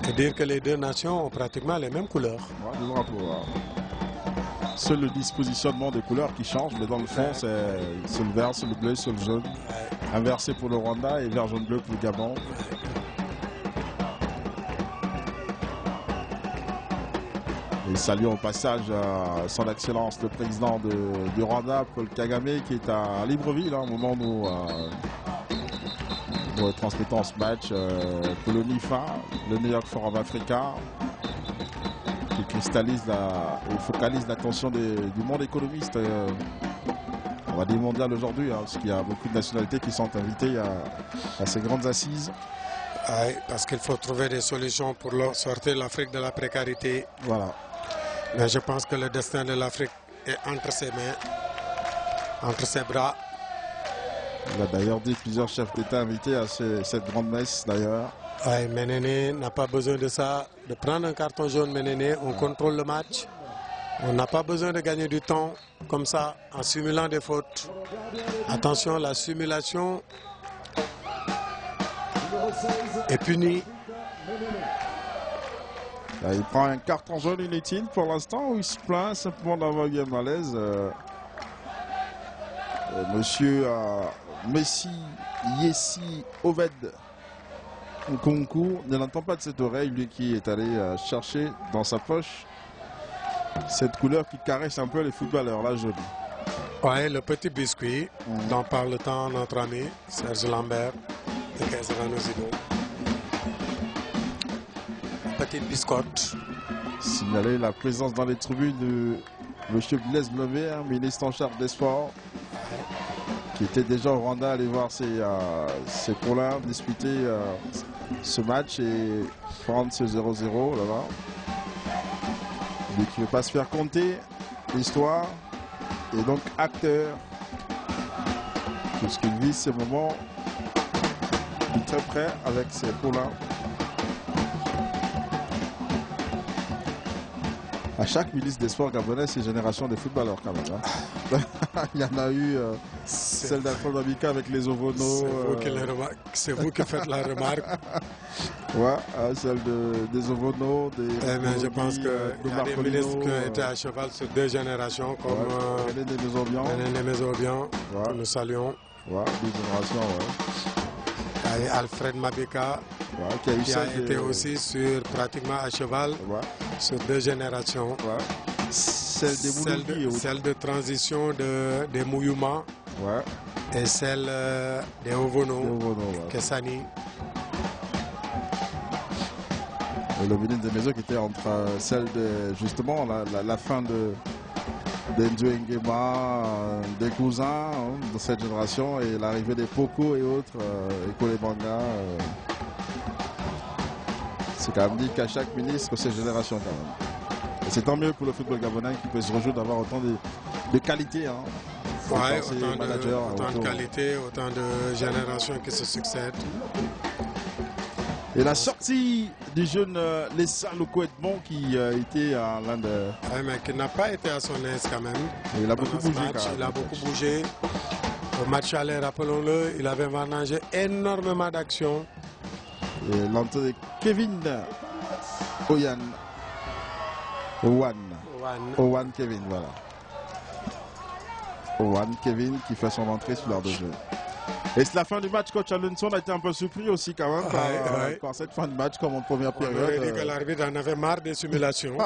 Et dire que les deux nations ont pratiquement les mêmes couleurs. Le drapeau. Seul le dispositionnement des couleurs qui change, mais dans le fond, c'est le vert, c'est le bleu, c'est le jaune. Inversé pour le Rwanda et vert, jaune, bleu pour le Gabon. Et salut au passage son excellence le président du Rwanda, Paul Kagame, qui est à Libreville au moment où transmettant ce match pour le NIFA, le New York Forum Africa, qui cristallise et focalise l'attention du monde économiste. On va dire mondial aujourd'hui, hein, parce qu'il y a beaucoup de nationalités qui sont invitées à ces grandes assises. Oui, parce qu'il faut trouver des solutions pour sortir l'Afrique de la précarité. Voilà. Mais je pense que le destin de l'Afrique est entre ses mains, entre ses bras. Il a d'ailleurs dit plusieurs chefs d'État invités à cette grande messe d'ailleurs. Oui, Ménéné n'a pas besoin de ça, de prendre un carton jaune Ménéné, on contrôle le match. On n'a pas besoin de gagner du temps comme ça en simulant des fautes. Attention, la simulation est punie. Là, il prend un carton jaune inutile pour l'instant ou il se plaint simplement d'avoir eu un malaise. Monsieur Messi Yessi Oved Nkunku ne l'entend pas de cette oreille, lui qui est allé chercher dans sa poche cette couleur qui caresse un peu les footballeurs, la jaune. Oui, le petit biscuit dont parle tant notre ami Serge Lambert de Caizerano-Zibo. Petite biscotte. Signaler la présence dans les tribunes de M. Blaise Bleuvet, ministre en charge des sports, qui était déjà au Rwanda aller voir ses poulains disputer ce match et prendre ce 0-0 là-bas. Lui qui ne veut pas se faire compter l'histoire et donc acteur, puisqu'il vit ces moments de très près avec ses poulains. À chaque ministre des Sports gabonais, c'est une génération de footballeurs quand même. Hein. Il y en a eu celle d'Alfred Abika avec les Ovono. C'est vous qui faites la remarque. Ouais, celle des Ovono, mais je pense qu'il y a des ministres qui ont été à cheval sur deux générations, comme René Mezobian, que nous saluons. Ouais, deux générations, ouais. Et Alfred Mabika, qui a été aussi pratiquement à cheval sur deux générations. Ouais. Celle de transition des Mouyouma et celle des Ovono, Kessani. Et le ministre des Maisons qui était entre celle de justement la fin de Nzo Nguema, des cousins de cette génération et l'arrivée des Poko et autres, Eko Lebanga. C'est quand même dit qu'à chaque ministre, c'est génération quand même. Et c'est tant mieux pour le football gabonais qui peut se réjouir d'avoir autant de qualité. Hein. Ouais, autant de qualité, autant de générations qui se succèdent. Et la sortie du jeune Lessa Loko Edmond qui était l'un de... Oui, mais qui n'a pas été à son aise quand même. Et il a beaucoup bougé. Il a beaucoup bougé. Au match aller, rappelons-le, il avait managé énormément d'actions. Et l'entrée de Kevin Owan Kevin, voilà. Owan Kevin qui fait son entrée sur l'heure de jeu. Et c'est la fin du match, coach Alunson a été un peu surpris aussi quand même par cette fin de match comme en première période. On aurait dit que l'arbitre en avait marre des simulations.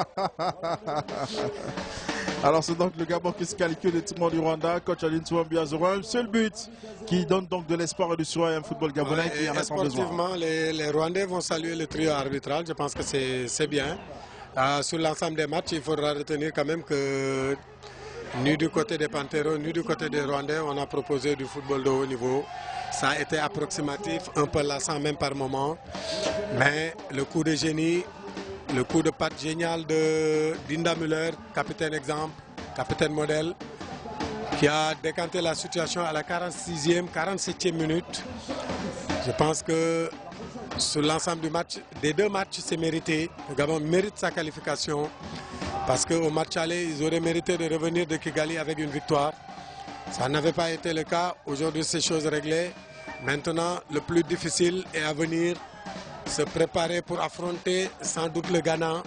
Alors c'est donc le Gabon qui se qualifie des tournois du Rwanda, coach Alunson Biazoro, un seul but qui donne donc de l'espoir et du soin à un football gabonais qui en a besoin. Sportivement, les Rwandais vont saluer le trio arbitral, je pense que c'est bien. Sur l'ensemble des matchs, il faudra retenir quand même que ni du côté des Panteros, ni du côté des Rwandais, on a proposé du football de haut niveau. Ça a été approximatif, un peu lassant même par moment. Mais le coup de génie, le coup de patte génial de Dinda Müller, capitaine exemple, capitaine modèle, qui a décanté la situation à la 46e, 47e minute. Je pense que sur l'ensemble du match, des deux matchs, c'est mérité. Le Gabon mérite sa qualification. Parce qu'au match aller, ils auraient mérité de revenir de Kigali avec une victoire. Ça n'avait pas été le cas. Aujourd'hui, c'est chose réglée. Maintenant, le plus difficile est à venir. Se préparer pour affronter sans doute le Ghana.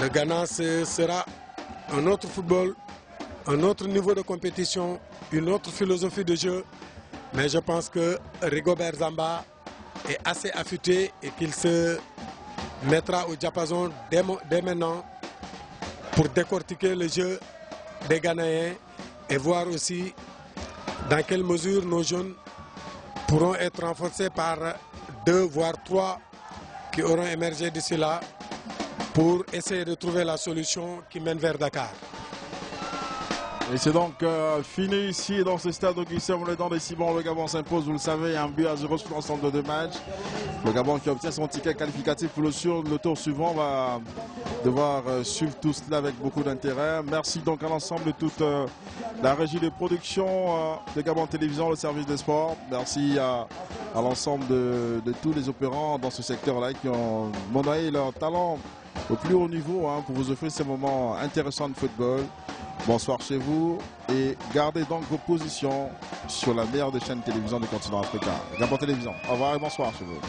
Le Ghana, ce sera un autre football, un autre niveau de compétition, une autre philosophie de jeu. Mais je pense que Rigobert Zamba est assez affûté et qu'il se mettra au diapason dès maintenant pour décortiquer le jeu des Ghanéens et voir aussi dans quelle mesure nos jeunes pourront être renforcés par 2 voire 3 qui auront émergé d'ici là pour essayer de trouver la solution qui mène vers Dakar. Et c'est donc fini ici dans ce stade où on est dans les Cibons. Le Gabon s'impose, vous le savez, 1-0 sur l'ensemble de 2 matchs. Le Gabon qui obtient son ticket qualificatif pour le tour suivant va devoir suivre tout cela avec beaucoup d'intérêt. Merci donc à l'ensemble de toute la régie de production de Gabon Télévision, le service des sports. Merci à l'ensemble de tous les opérants dans ce secteur-là qui ont montré leur talent au plus haut niveau pour vous offrir ces moments intéressants de football. Bonsoir chez vous et gardez donc vos positions sur la meilleure des chaînes de télévision du continent africain. Gabon Télévision, au revoir et bonsoir chez vous.